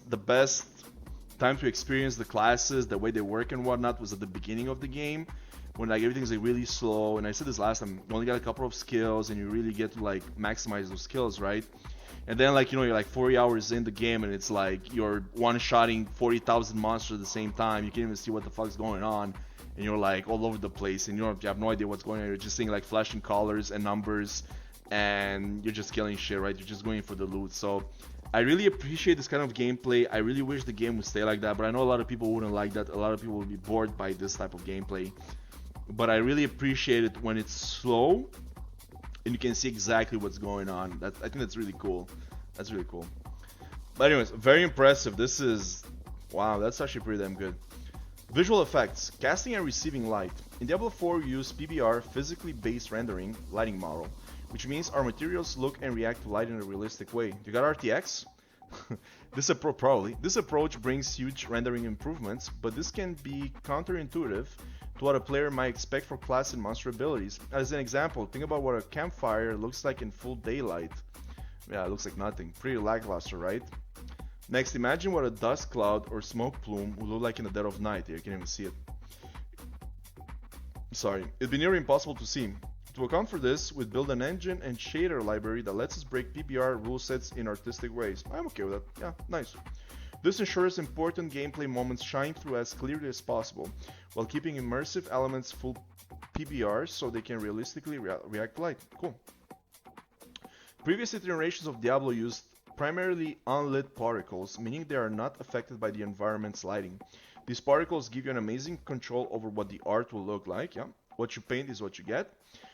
time to experience the classes, the way they work and whatnot, was at the beginning of the game, when, like, everything's, like, really slow. And I said this last time, you only got a couple of skills, and you really get to, like, maximize those skills, right? And then, like, you know, you're like 40 hours in the game, and it's like you're one-shotting 40,000 monsters at the same time. You can't even see what the fuck's going on, and you're like all over the place, and you have no idea what's going on. You're just seeing, like, flashing colors and numbers, and you're just killing shit, right? You're just going for the loot. So I really appreciate this kind of gameplay. I really wish the game would stay like that, but I know a lot of people wouldn't like that. A lot of people would be bored by this type of gameplay. But I really appreciate it when it's slow and you can see exactly what's going on. I think that's really cool. That's really cool. But anyways, very impressive. This is... wow, that's actually pretty damn good. Visual effects. Casting and receiving light. In Diablo 4, we use PBR, physically based rendering, lighting model, which means our materials look and react to light in a realistic way. You got RTX? This approach brings huge rendering improvements, but this can be counterintuitive to what a player might expect for class and monster abilities. As an example, think about what a campfire looks like in full daylight. Yeah, it looks like nothing. Pretty lackluster, right? Next, imagine what a dust cloud or smoke plume would look like in the dead of night. You can't even see it. Sorry, it'd be nearly impossible to see. To account for this, we build an engine and shader library that lets us break PBR rule sets in artistic ways. I'm okay with that. Yeah, nice. This ensures important gameplay moments shine through as clearly as possible, while keeping immersive elements full PBR so they can realistically react to light. Cool. Previous iterations of Diablo used primarily unlit particles, meaning they are not affected by the environment's lighting. These particles give you an amazing control over what the art will look like. Yeah, what you paint is what you get.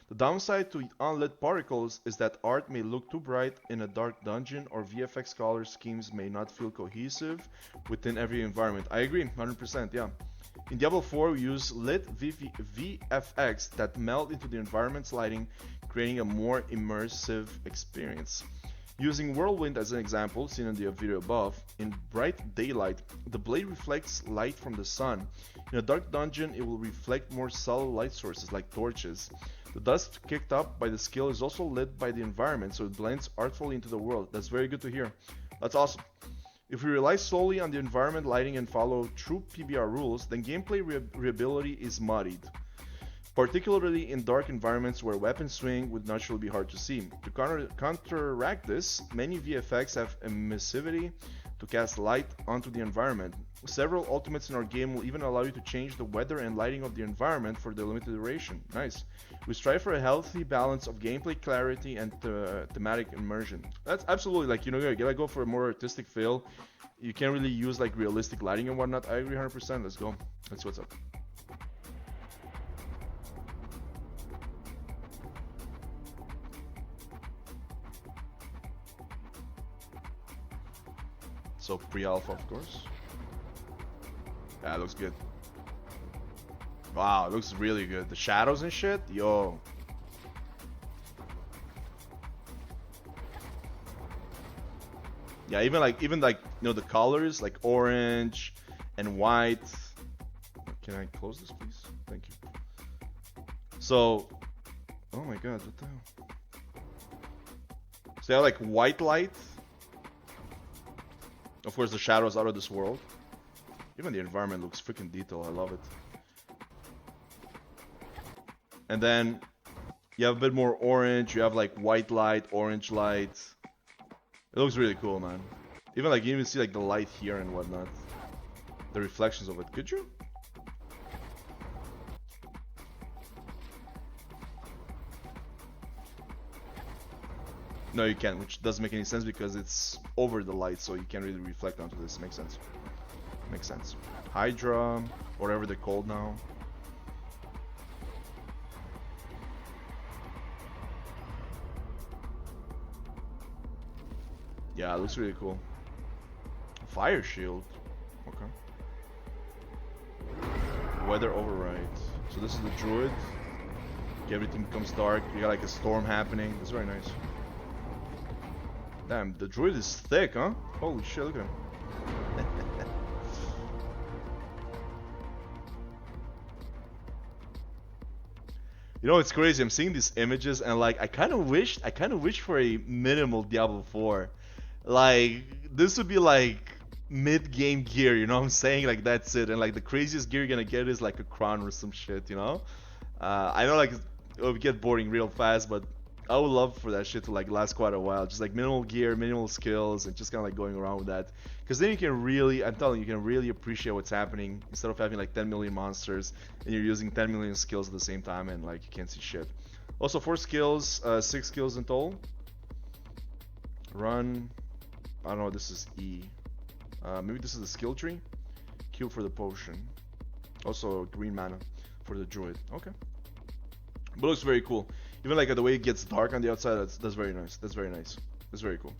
The downside to unlit particles is that art may look too bright in a dark dungeon, or VFX color schemes may not feel cohesive within every environment. I agree, 100%, yeah. In Diablo 4, we use lit VFX that melt into the environment's lighting, creating a more immersive experience. Using Whirlwind as an example, seen in the video above, in bright daylight, the blade reflects light from the sun. In a dark dungeon, it will reflect more subtle light sources like torches. The dust kicked up by the skill is also lit by the environment, so it blends artfully into the world. That's very good to hear. That's awesome. If we rely solely on the environment lighting and follow true PBR rules, then gameplay readability is muddied, particularly in dark environments where weapon swing would naturally be hard to see. To counteract this, many VFX have emissivity to cast light onto the environment. Several ultimates in our game will even allow you to change the weather and lighting of the environment for the limited duration. Nice. We strive for a healthy balance of gameplay clarity and thematic immersion. That's absolutely, like, you know, you gotta go for a more artistic feel. You can't really use, like, realistic lighting and whatnot. I agree 100%. Let's go. Let's see what's up. So pre-alpha, of course. Yeah, it looks good. Wow, it looks really good. The shadows and shit, yo. Yeah, even like you know, the colors like orange and white. Can I close this, please? Thank you. So, oh my god, what the hell? So they have like white light. Of course, the shadows out of this world. Even the environment looks freaking detailed. I love it. And then you have a bit more orange. You have like white light, orange light. It looks really cool, man. Even like you even see like the light here and whatnot. The reflections of it. Could you? No, you can't, which doesn't make any sense because it's over the light, so you can't really reflect onto this. Makes sense. Makes sense. Hydra, whatever they're called now. Yeah, it looks really cool. Fire shield. Okay. Weather override. So this is the druid. Everything becomes dark. You got like a storm happening. It's very nice. Damn, the druid is thick, huh? Holy shit, look at him. You know, it's crazy. I'm seeing these images and like I kind of wish for a minimal Diablo 4. Like this would be like mid-game gear, you know what I'm saying? Like that's it. And like the craziest gear you're gonna get is like a crown or some shit, you know? I know like it would get boring real fast, but I would love for that shit to like last quite a while. Just like minimal gear, minimal skills, and just kind of like going around with that. Because then you can really, I'm telling you, you can really appreciate what's happening instead of having like 10 million monsters and you're using 10 million skills at the same time and like you can't see shit. Also 4 skills, 6 skills in total. Run. I don't know, this is E. Maybe this is the skill tree. Q for the potion. Also green mana for the druid. Okay. But it looks very cool. Even like the way it gets dark on the outside, that's very nice. That's very nice. That's very cool.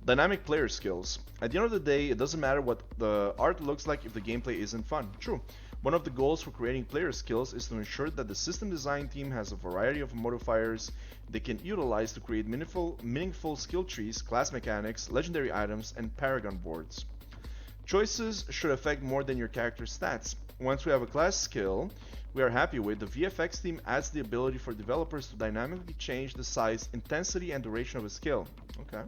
Dynamic player skills. At the end of the day, it doesn't matter what the art looks like if the gameplay isn't fun. True. One of the goals for creating player skills is to ensure that the system design team has a variety of modifiers they can utilize to create meaningful skill trees, class mechanics, legendary items, and paragon boards. Choices should affect more than your character's stats. Once we have a class skill we are happy with, the VFX team adds the ability for developers to dynamically change the size, intensity, and duration of a skill. Okay.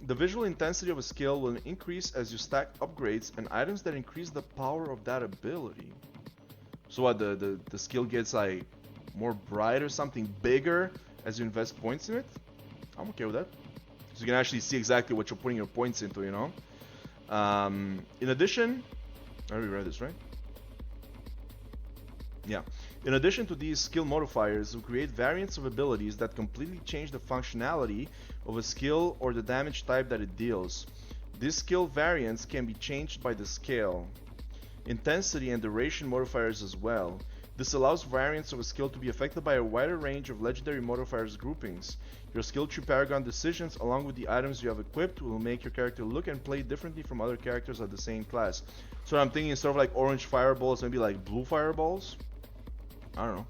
The visual intensity of a skill will increase as you stack upgrades and items that increase the power of that ability. So what, the skill gets like more bright or something bigger as you invest points in it? I'm okay with that. So you can actually see exactly what you're putting your points into, you know? In addition, I already read this, right? Yeah. In addition to these skill modifiers, we create variants of abilities that completely change the functionality of a skill or the damage type that it deals. These skill variants can be changed by the scale, intensity, and duration modifiers as well. This allows variants of a skill to be affected by a wider range of legendary modifiers groupings. Your skill tree paragon decisions along with the items you have equipped will make your character look and play differently from other characters of the same class. So I'm thinking instead of like orange fireballs, maybe like blue fireballs? I don't know.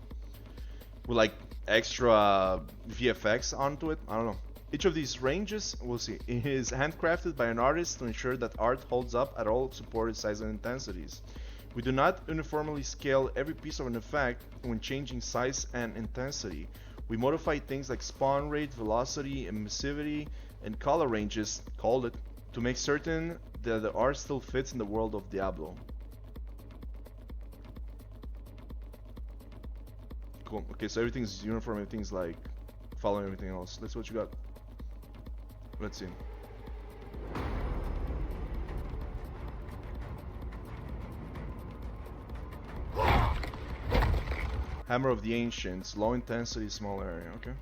With like extra VFX onto it? I don't know. Each of these ranges, we'll see, is handcrafted by an artist to ensure that art holds up at all supported sizes and intensities. We do not uniformly scale every piece of an effect when changing size and intensity. We modify things like spawn rate, velocity, emissivity, and color ranges, called it, to make certain that the art still fits in the world of Diablo. Cool. Okay, so everything's uniform, everything's like following everything else. Let's see what you got. Let's see. Hammer of the Ancients, low intensity, small area. Okay.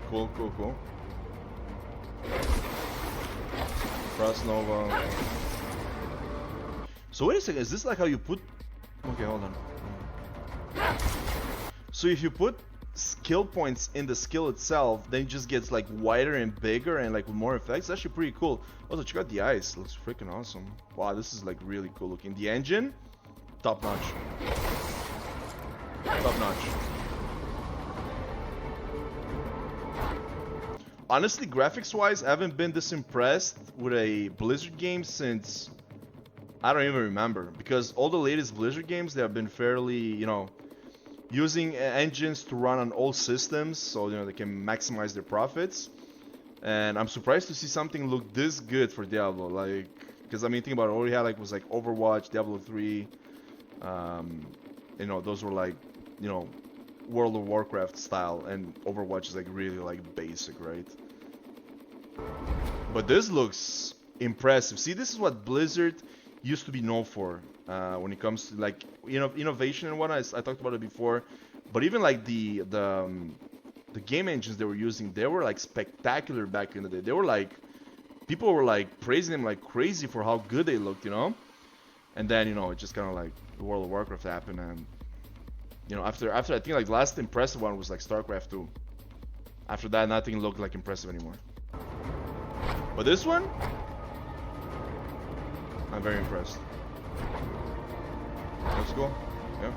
Cool, cool, cool. Frost Nova. So wait a second, is this like how you put... Okay, hold on. So if you put skill points in the skill itself, then it just gets like wider and bigger and like with more effects. That's actually pretty cool. Also, check out the eyes. Looks freaking awesome. Wow, this is like really cool looking. The engine, top notch. Top notch. Honestly, graphics-wise, I haven't been this impressed with a Blizzard game since... I don't even remember. Because all the latest Blizzard games, they have been fairly, you know... using engines to run on all systems, so they can maximize their profits. And I'm surprised to see something look this good for Diablo, like, because I mean, think about it, all we had was like Overwatch, Diablo 3, those were like, World of Warcraft style, and Overwatch is like really like basic, right? But this looks impressive. See, this is what Blizzard used to be known for when it comes to like innovation and whatnot. I talked about it before, but even like the game engines they were using, they were like spectacular back in the day. They were like, people were like praising them like crazy for how good they looked, And then it just kind of like the World of Warcraft happened, and after I think like the last impressive one was like StarCraft 2. After that, nothing looked like impressive anymore. But this one, I'm very impressed. Let's go. Yeah.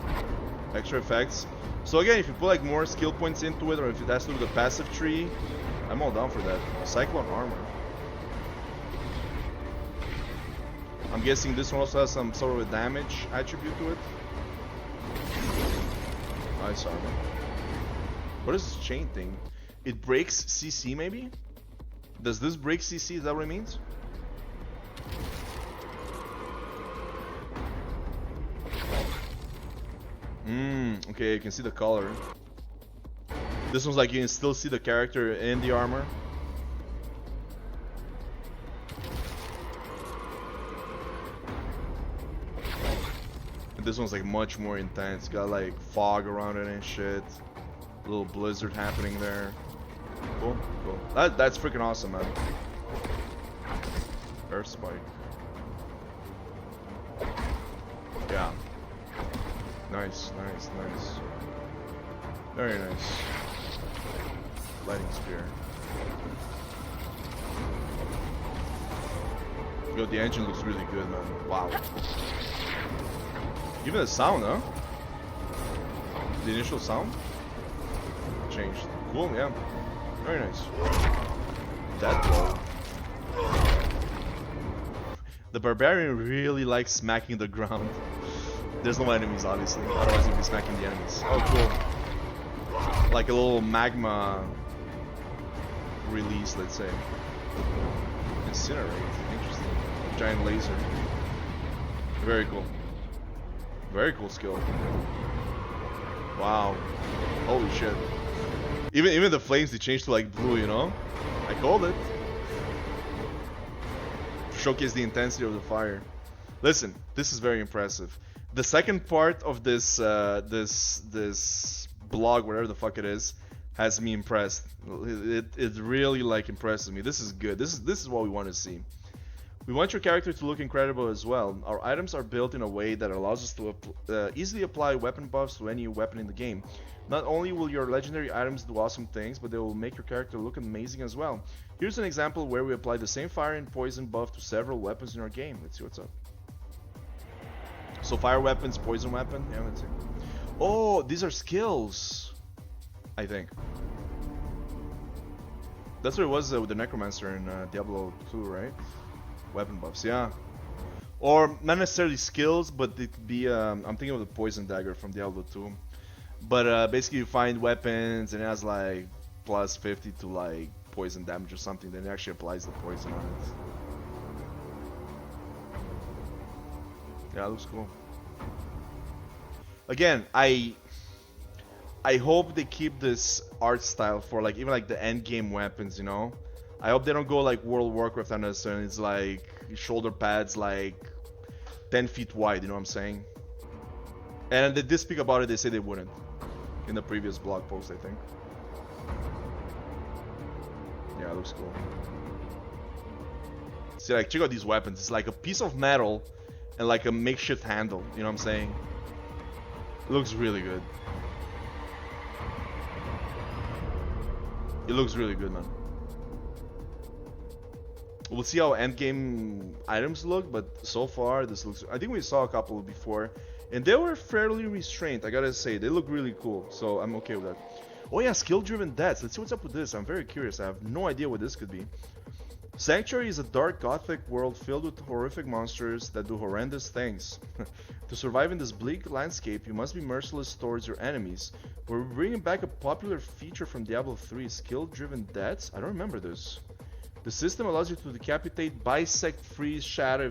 Extra effects. So again, if you put like more skill points into it, or if that's through the passive tree, I'm all down for that. Cyclone armor. I'm guessing this one also has some sort of a damage attribute to it. Nice armor. What is this chain thing? It breaks CC maybe? Does this break CC? Is that what it means? Okay, you can see the color. This one's like you can still see the character in the armor. And this one's like much more intense. Got like fog around it and shit. A little blizzard happening there. Cool, cool. That's freaking awesome, man. Earth spike. Yeah. Nice, nice, nice. Very nice. Lightning spear. Yo, the engine looks really good, man. Wow. Even the sound, huh? The initial sound changed. Cool, yeah. Very nice. That blow. The barbarian really likes smacking the ground. There's no enemies, obviously. Otherwise, he'd be smacking the enemies. Oh, cool. Like a little magma release, let's say. Incinerate. Interesting. Giant laser. Very cool. Very cool skill. Wow. Holy shit. Even the flames, they changed to like blue, I called it. Showcase the intensity of the fire. Listen, this is very impressive. The second part of this this blog, whatever the fuck it is, has me impressed. It really like impresses me. This is good. This is what we want to see. We want your character to look incredible as well. Our items are built in a way that allows us to easily apply weapon buffs to any weapon in the game. Not only will your legendary items do awesome things, but they will make your character look amazing as well. Here's an example where we apply the same fire and poison buff to several weapons in our game. Let's see what's up. So fire weapons, poison weapon, yeah, let's see. Oh, these are skills, I think. That's what it was with the Necromancer in Diablo 2, right? Weapon buffs, yeah. Or not necessarily skills, but it could be, I'm thinking of the poison dagger from Diablo 2. But basically you find weapons and it has like plus 50 to like poison damage or something, then it actually applies the poison on it. Yeah, it looks cool. Again, I hope they keep this art style for like even like the end game weapons, I hope they don't go like World of Warcraft on this and it's like shoulder pads like 10 feet wide, you know what I'm saying? And they did speak about it, they say they wouldn't. In the previous blog post, I think. Yeah, it looks cool. See, like, check out these weapons. It's like a piece of metal and like a makeshift handle, you know what I'm saying? It looks really good. It looks really good, man. We'll see how endgame items look, but so far this looks... I think we saw a couple before, and they were fairly restrained, I gotta say. They look really cool, so I'm okay with that. Oh yeah, skill-driven deaths. Let's see what's up with this. I'm very curious. I have no idea what this could be. Sanctuary is a dark gothic world filled with horrific monsters that do horrendous things. To survive in this bleak landscape, you must be merciless towards your enemies. We're bringing back a popular feature from Diablo 3, skill-driven deaths. I don't remember this. The system allows you to decapitate, bisect, freeze, shatter,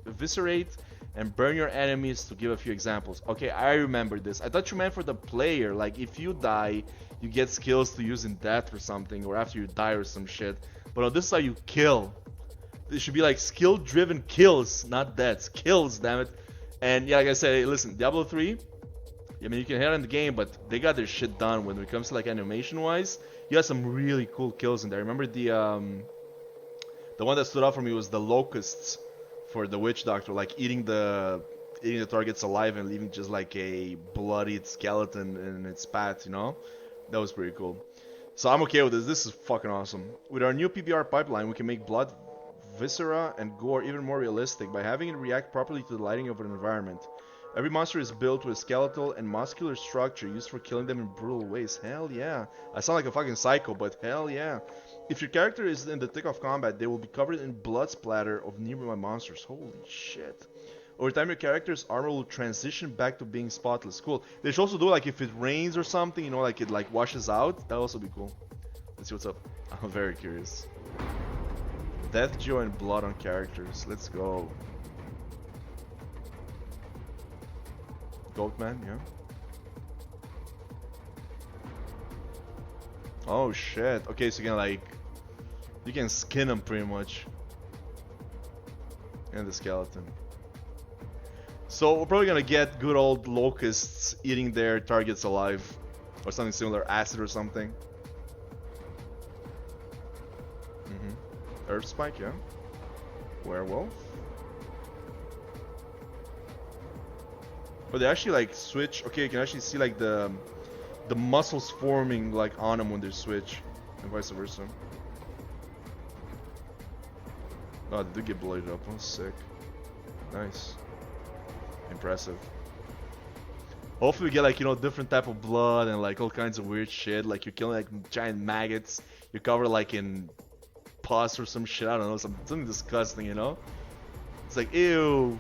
eviscerate, and burn your enemies, to give a few examples. Okay, I remember this. I thought you meant for the player, like if you die, you get skills to use in death or something, or after you die or some shit. But no, this is how you kill. It should be like skill-driven kills, not deaths. Kills, damn it. And yeah, like I said, hey, listen, Diablo 3, I mean, you can hate on the game, but they got their shit done when it comes to like animation-wise. You have some really cool kills in there. Remember the one that stood out for me was the locusts for the witch doctor, like eating the targets alive and leaving just like a bloodied skeleton in its path, you know? That was pretty cool. So I'm okay with this. This is fucking awesome. With our new PBR pipeline, we can make blood, viscera, and gore even more realistic by having it react properly to the lighting of an environment. Every monster is built with a skeletal and muscular structure used for killing them in brutal ways. Hell yeah. I sound like a fucking psycho, but hell yeah. If your character is in the thick of combat, they will be covered in blood splatter of nearby monsters. Holy shit. Over time, your character's armor will transition back to being spotless. Cool. They should also do like if it rains or something, you know, like it like washes out. That'll also be cool. Let's see what's up. I'm very curious. Death, joy, and blood on characters. Let's go. Goatman, yeah. Oh shit. Okay, so you can like you can skin them pretty much. And the skeleton. So we're probably gonna get good old locusts eating their targets alive. Or something similar, acid or something. Earth Spike, yeah. Werewolf. But they actually like switch. Okay, you can actually see like the muscles forming like on them when they switch, and vice versa. Oh, they do get blooded up. Oh, sick. Nice. Impressive. Hopefully we get like, you know, different type of blood and like all kinds of weird shit. Like you're killing like giant maggots. You're covered like in pus or some shit. I don't know, something disgusting, you know? It's like, ew.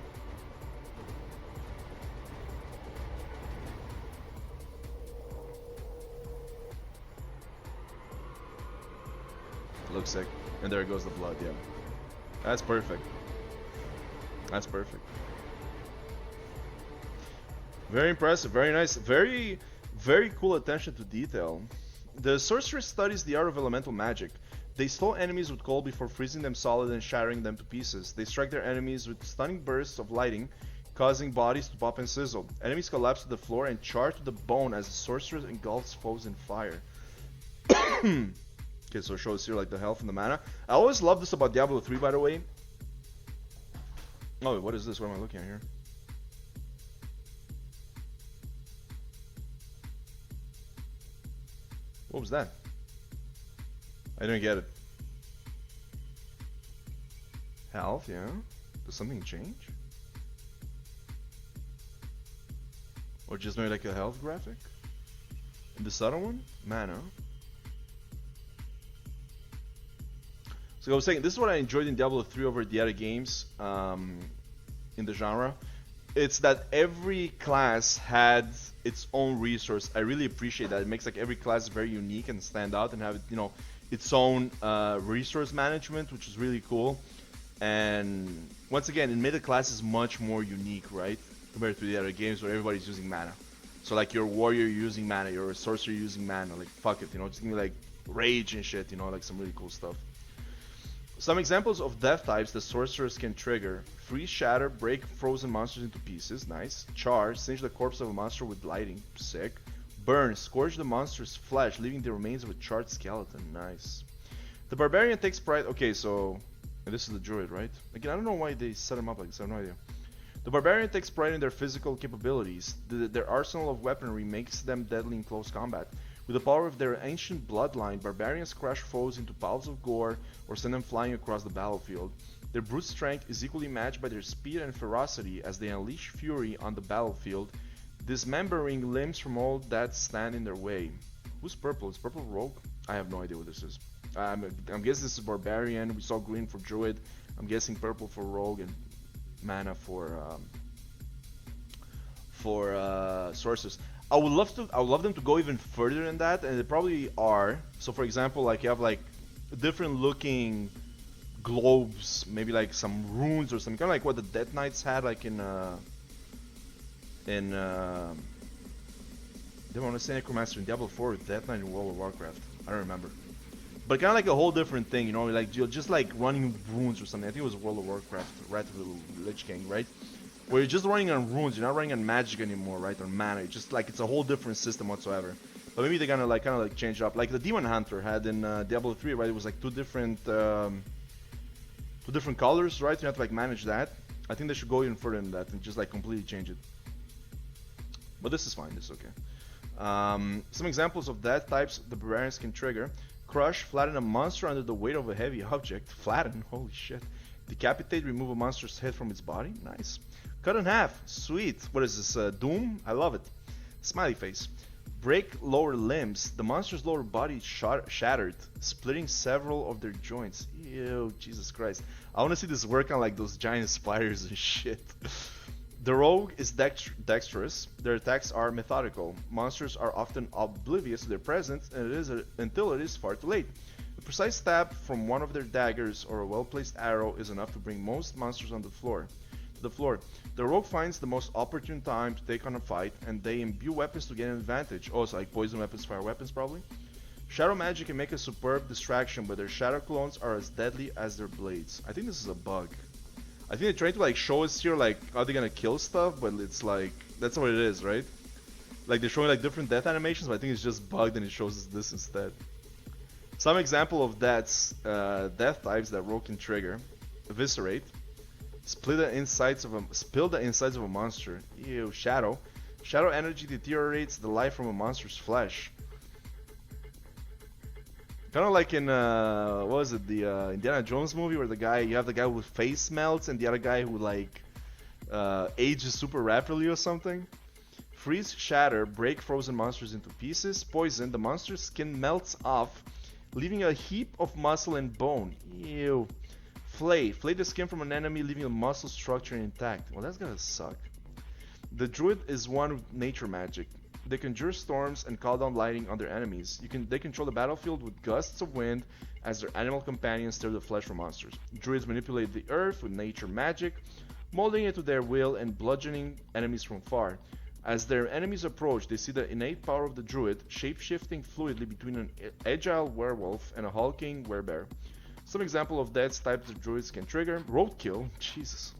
Looks sick. And there goes the blood, yeah. That's perfect. That's perfect. Very impressive, very nice, very cool attention to detail. The sorceress studies the art of elemental magic. They stole enemies with cold before freezing them solid and shattering them to pieces. They strike their enemies with stunning bursts of lighting, causing bodies to pop and sizzle. Enemies collapse to the floor and charge to the bone as the sorceress engulfs foes in fire. Okay, so it shows here like the health and the mana. I always love this about Diablo 3, by the way. Oh, what is this? What am I looking at here? What was that? I didn't get it. Health, yeah. Does something change? Or just maybe like a health graphic? And this other one? Mana. So I was saying, this is what I enjoyed in Diablo 3 over the other games in the genre. It's that every class had its own resource. I really appreciate that. It makes like every class very unique and stand out and have, you know, its own resource management, which is really cool. And once again, it made the classes much more unique, right? Compared to the other games where everybody's using mana. So like your warrior using mana, your sorcerer using mana, like fuck it, you know, just give me like rage and shit, you know, like some really cool stuff. Some examples of death types the sorcerers can trigger: freeze, shatter, break frozen monsters into pieces, nice. Char, singe the corpse of a monster with lighting, sick. Burn, scorch the monster's flesh, leaving the remains of a charred skeleton, nice. The barbarian takes pride. Okay, so and this is the druid, right? Again, I don't know why they set him up like this. I have no idea. The barbarian takes pride in their physical capabilities. Their arsenal of weaponry makes them deadly in close combat. With the power of their ancient bloodline, barbarians crush foes into piles of gore or send them flying across the battlefield. Their brute strength is equally matched by their speed and ferocity as they unleash fury on the battlefield, dismembering limbs from all that stand in their way. Who's purple? Is purple rogue? I have no idea what this is. I'm guessing this is Barbarian. We saw green for Druid. I'm guessing purple for Rogue and mana for Sorcerers. I would love them to go even further than that, and they probably are. So for example, like you have like different looking globes, maybe like some runes or something, kind of like what the Death Knights had, like in they want to say Necromancer in Diablo 4, Death Knight in World of Warcraft. I don't remember. But kind of like a whole different thing, you know, like you're just like running runes or something. I think it was World of Warcraft, Wrath of the Lich King, right? Where you're just running on runes, you're not running on magic anymore, right? Or mana. It's just like it's a whole different system whatsoever. But maybe they're gonna like kind of like change it up, like the Demon Hunter had in Diablo 3, right? It was like two different colors, right? You have to like manage that. I think they should go even further than that and just like completely change it. But this is fine. This is okay. Some examples of that types the barbarians can trigger: crush, flatten a monster under the weight of a heavy object. Flatten, holy shit. Decapitate, remove a monster's head from its body. Nice. Cut in half, sweet. What is this? Doom? I love it. Smiley face. Break lower limbs. The monster's lower body is shattered, splitting several of their joints. Ew, Jesus Christ. I want to see this work on like those giant spiders and shit. The rogue is dexterous. Their attacks are methodical. Monsters are often oblivious to their presence, and until it is far too late. A precise stab from one of their daggers or a well-placed arrow is enough to bring most monsters on the floor. The rogue finds the most opportune time to take on a fight, and they imbue weapons to gain an advantage. Oh, so like poison weapons, fire weapons, probably. Shadow magic can make a superb distraction, but their shadow clones are as deadly as their blades. I think this is a bug. I think they're trying to like show us here like are they gonna kill stuff, but it's like that's what it is, right? Like they're showing like different death animations, but I think it's just bugged and it shows us this instead. Some example of death types that rogue can trigger: eviscerate, spill the insides of a monster. Ew. Shadow energy deteriorates the life from a monster's flesh. Kind of like in what was it, the Indiana Jones movie, where you have the guy whose face melts and the other guy who like ages super rapidly or something. Freeze, shatter, break frozen monsters into pieces. Poison, the monster's skin melts off, leaving a heap of muscle and bone. Ew. Flay the skin from an enemy, leaving the muscle structure intact. Well, that's gonna suck. The druid is one with nature magic. They conjure storms and call down lightning on their enemies. They control the battlefield with gusts of wind as their animal companions stir the flesh from monsters. Druids manipulate the earth with nature magic, molding it to their will and bludgeoning enemies from far. As their enemies approach, they see the innate power of the druid, shape-shifting fluidly between an agile werewolf and a hulking werebear. Some example of death types the druids can trigger: roadkill, Jesus.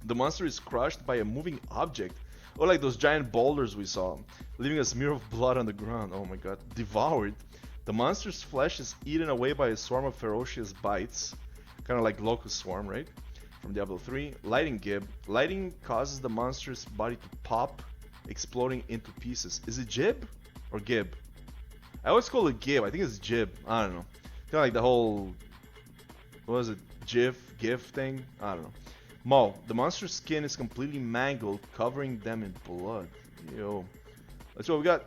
The monster is crushed by a moving object, or like those giant boulders we saw, leaving a smear of blood on the ground. Oh my god. Devoured. The monster's flesh is eaten away by a swarm of ferocious bites, kind of like locust swarm, right? From Diablo 3. Lighting gib. Lighting causes the monster's body to pop, exploding into pieces. Is it jib or gib? I always call it gib. I think it's jib. I don't know. Kind of like the whole, what was it, gif thing? I don't know. Maul. The monster's skin is completely mangled, covering them in blood. Yo. Let's see what we got.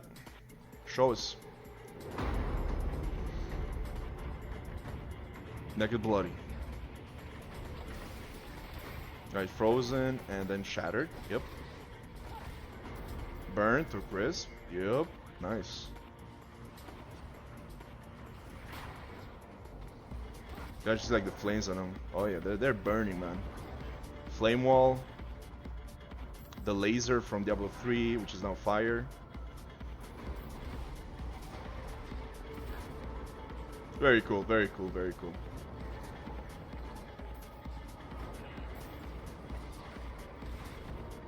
Show us. Naked bloody. Alright, frozen and then shattered. Yep. Burn to crisp. Yep. Nice. Gotta just like the flames on them. Oh yeah, they're burning, man. Flame wall. The laser from Diablo 3, which is now fire. Very cool, very cool, very cool.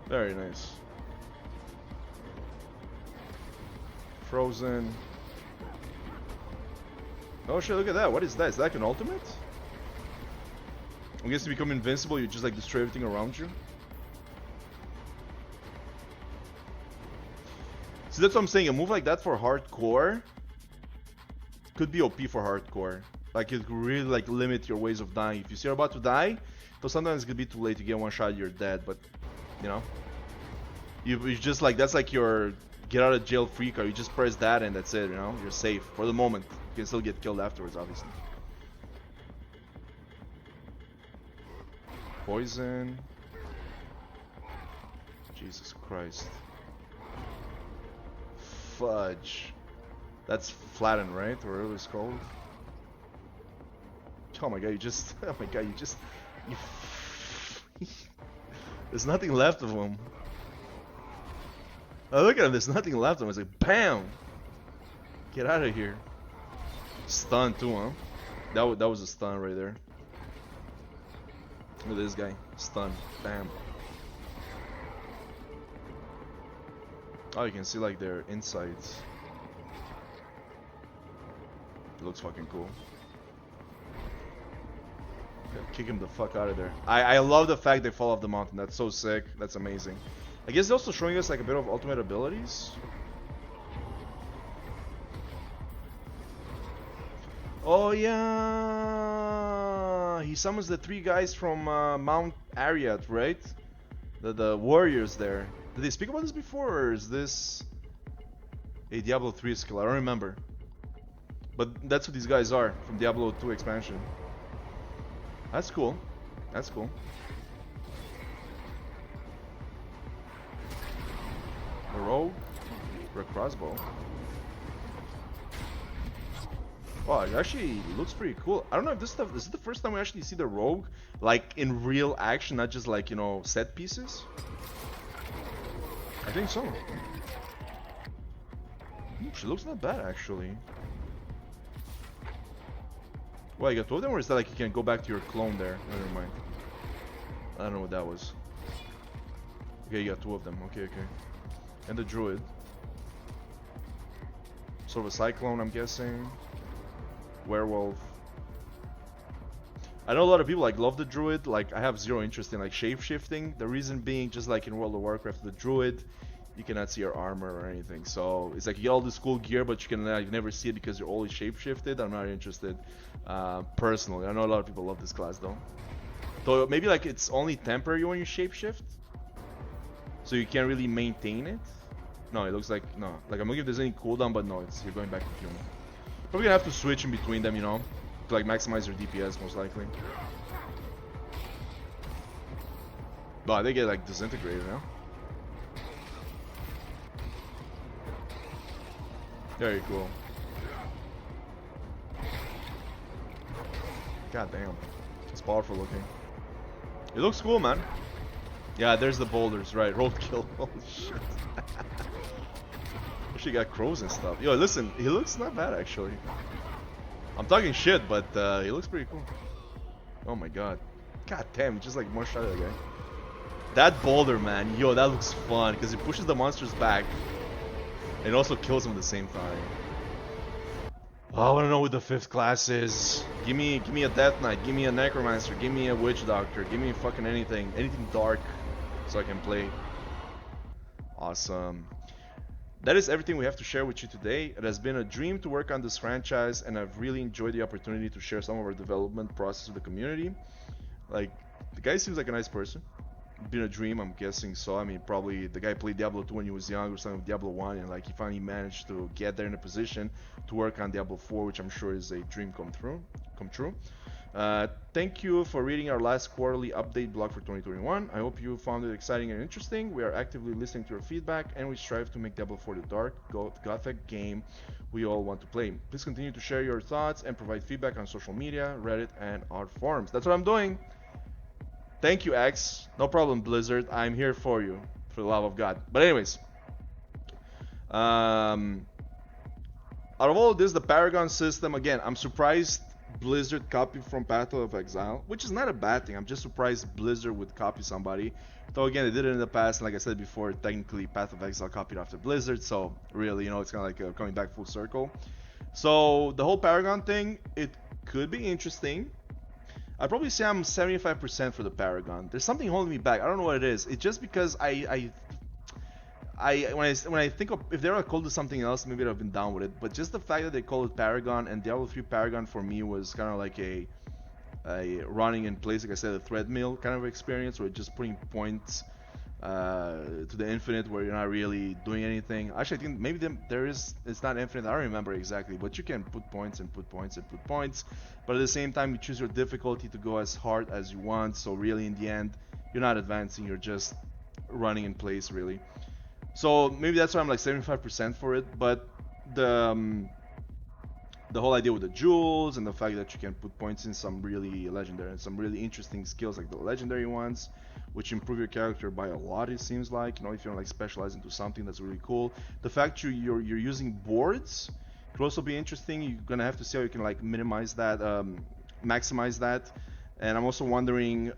Very nice. Frozen. Oh shit, look at that. What is that? Is that like an ultimate? I guess to become invincible, you just like destroy everything around you. So that's what I'm saying. A move like that for hardcore could be OP for hardcore. Like it could really like limit your ways of dying. If you see you're about to die, so sometimes it could be too late to get one shot, you're dead. But you know, you just like that's like your get out of jail free card. You just press that and that's it, you know? You're safe for the moment. You can still get killed afterwards, obviously. Poison. Jesus Christ. Fudge. That's flatten, right? Or whatever it's called. Oh my god, you just... Oh my god, you just... You, there's nothing left of him. Oh, look at him, there's nothing left of him. It's like, BAM! Get out of here. Stun too, huh? That was a stun right there. Look at this guy. Stun. Bam. Oh, you can see like their insides. It looks fucking cool. Yeah, kick him the fuck out of there. I love the fact they fall off the mountain. That's so sick. That's amazing. I guess they're also showing us like a bit of ultimate abilities. Oh yeah, he summons the 3 guys from Mount Ariat, right? The warriors there. Did they speak about this before, or is this a Diablo 3 skill? I don't remember. But that's what these guys are from Diablo 2 expansion. That's cool. That's cool. A rogue, or a crossbow. Oh, it actually looks pretty cool. I don't know if this is the first time we actually see the rogue like in real action, not just like, you know, set pieces. I think so. She looks not bad actually. Well, you got 2 of them, or is that like you can go back to your clone there? Oh, never mind. I don't know what that was. Okay, you got 2 of them. Okay, okay. And the druid. Sort of a cyclone, I'm guessing. Werewolf. I know a lot of people like love the druid. Like I have zero interest in like shape shifting. The reason being, just like in World of Warcraft, the druid, you cannot see your armor or anything. So it's like you get all this cool gear, but you can like never see it because you're always shape shifted. I'm not interested personally. I know a lot of people love this class though. So maybe like it's only temporary when you shape shift, so you can't really maintain it. No, it looks like no. Like I'm looking if there's any cooldown, but no, it's you're going back to human. Probably gonna have to switch in between them, you know, to like maximize your DPS most likely. But they get like disintegrated, you know. Very cool. God damn, it's powerful looking. It looks cool, man. Yeah, there's the boulders, right? Roadkill. Holy shit. She got crows and stuff. Yo, listen, he looks not bad actually. I'm talking shit, but he looks pretty cool. Oh my god. God damn, just like more shot at the guy. That boulder, man, yo, that looks fun because it pushes the monsters back and also kills them at the same time. Oh, I want to know what the 5th class is. Give me a Death Knight, give me a Necromancer, give me a Witch Doctor, give me fucking anything dark, so I can play. Awesome. That is everything we have to share with you today. It has been a dream to work on this franchise, and I've really enjoyed the opportunity to share some of our development process with the community. Like, the guy seems like a nice person. It's been a dream, I'm guessing so. I mean, probably the guy played Diablo 2 when he was young or something with Diablo 1, and like he finally managed to get there in a position to work on Diablo 4, which I'm sure is a dream come true. Thank you for reading our last quarterly update blog for 2021. I hope you found it exciting and interesting. We are actively listening to your feedback, and we strive to make Diablo 4 the dark, gothic game we all want to play. Please continue to share your thoughts and provide feedback on social media, Reddit, and our forums. That's what I'm doing. Thank you, X. No problem, Blizzard. I'm here for you, for the love of God. But anyways, out of all of this, the Paragon system, again, I'm surprised Blizzard copied from Path of Exile, which is not a bad thing. I'm just surprised Blizzard would copy somebody. Though again, they did it in the past, and like I said before, technically Path of Exile copied after Blizzard, so really, you know, it's kind of like coming back full circle. So the whole Paragon thing, it could be interesting. I'd probably say I'm 75% for the Paragon. There's something holding me back. I don't know what it is. It's just because when I think of if they were called it something else, maybe I'd have been down with it. But just the fact that they call it Paragon, and Diablo 3 Paragon for me was kind of like a running in place, like I said, a treadmill kind of experience, where just putting points to the infinite where you're not really doing anything. Actually, I think maybe there is, it's not infinite. I don't remember exactly, but you can put points and put points and put points. But at the same time, you choose your difficulty to go as hard as you want. So really, in the end, you're not advancing. You're just running in place, really. So maybe that's why I'm like 75% for it. But the whole idea with the jewels and the fact that you can put points in some really legendary and some really interesting skills like the legendary ones, which improve your character by a lot, it seems like, you know, if you want like specialize into something, that's really cool. The fact you're using boards could also be interesting. You're gonna have to see how you can like minimize that, maximize that. And I'm also wondering,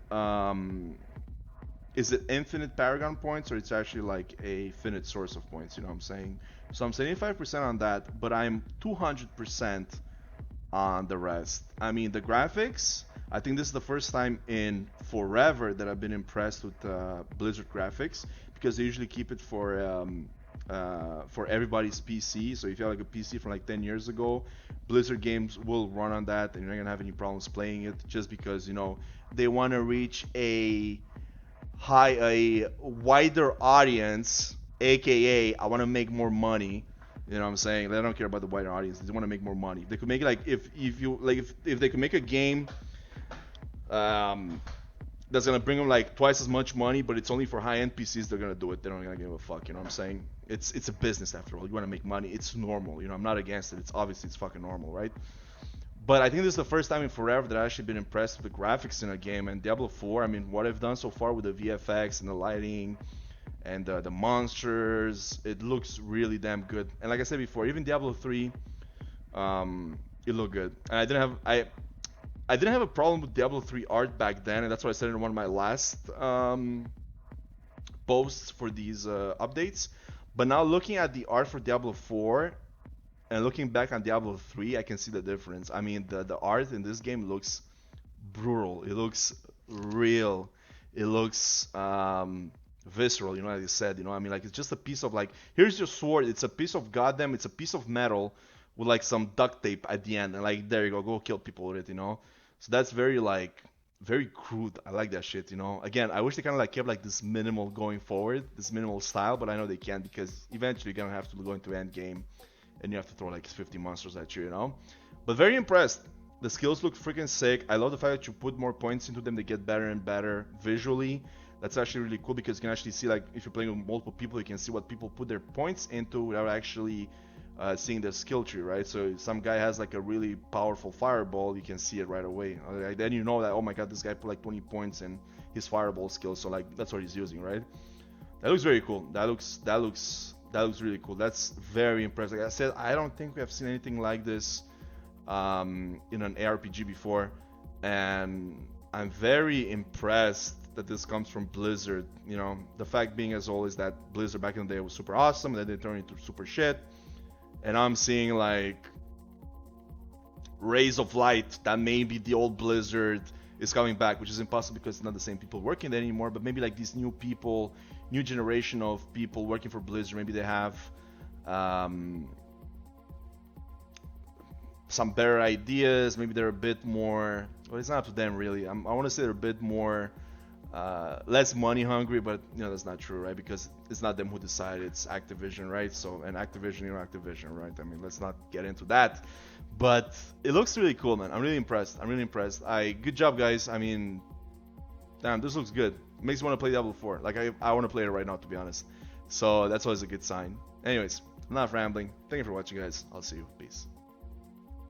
is it infinite Paragon points or it's actually like a finite source of points, you know what I'm saying? So I'm 75% on that, but I'm 200% on the rest. I mean, the graphics, I think this is the first time in forever that I've been impressed with Blizzard graphics, because they usually keep it for everybody's PC. So if you have like a PC from like 10 years ago, Blizzard games will run on that and you're not gonna have any problems playing it, just because, you know, they want to reach a wider audience, aka I want to make more money. You know what I'm saying? They don't care about the wider audience. They want to make more money. If they could make it like if you like if they could make a game that's gonna bring them like twice as much money, but it's only for high-end PCs, they're gonna do it. They're not gonna give a fuck. You know what I'm saying? It's a business after all. You want to make money. It's normal. You know, I'm not against it. It's obviously it's fucking normal, right? But I think this is the first time in forever that I've actually been impressed with the graphics in a game. And Diablo 4, I mean, what I've done so far with the VFX and the lighting and the monsters, it looks really damn good. And like I said before, even Diablo 3, it looked good. And I didn't have a problem with Diablo 3 art back then, and that's what I said in one of my last posts for these updates. But now looking at the art for Diablo 4, and looking back on Diablo 3, I can see the difference. I mean, the art in this game looks brutal. It looks real. It looks visceral, you know, as you said, you know. I mean, like, it's just a piece of, like, here's your sword. It's a piece of goddamn, it's a piece of metal with, like, some duct tape at the end. And, like, there you go kill people with it, you know. So that's very, like, very crude. I like that shit, you know. Again, I wish they kind of, like, kept, like, this minimal going forward, this minimal style, but I know they can't, because eventually you're gonna have to go into end game and you have to throw like 50 monsters at you, you know? But very impressed. The skills look freaking sick. I love the fact that you put more points into them, they get better and better visually. That's actually really cool, because you can actually see, like, if you're playing with multiple people, you can see what people put their points into without actually seeing their skill tree, right? So if some guy has like a really powerful fireball, you can see it right away. Then you know that, oh my god, this guy put like 20 points in his fireball skill, so like that's what he's using, right? That looks very cool. That looks really cool. That's very impressive. Like I said, I don't think we have seen anything like this in an ARPG before, and I'm very impressed that this comes from Blizzard. You know, the fact being, as always, that Blizzard back in the day was super awesome, and then they turned into super shit. And I'm seeing like rays of light that maybe the old Blizzard is coming back, which is impossible because it's not the same people working there anymore. But maybe like these new people, new generation of people working for Blizzard, maybe they have some better ideas. Maybe they're a bit more, well, it's not up to them really. I want to say they're a bit more less money hungry, but you know, that's not true, right? Because it's not them who decide, it's Activision, right? So, and Activision, you know, Activision, right? I mean, let's not get into that. But it looks really cool, man. I'm really impressed. Good job, guys. I mean, damn, this looks good. It makes me want to play Diablo 4. Like, I want to play it right now, to be honest. So that's always a good sign. Anyways, I'm not rambling. Thank you for watching, guys. I'll see you. Peace.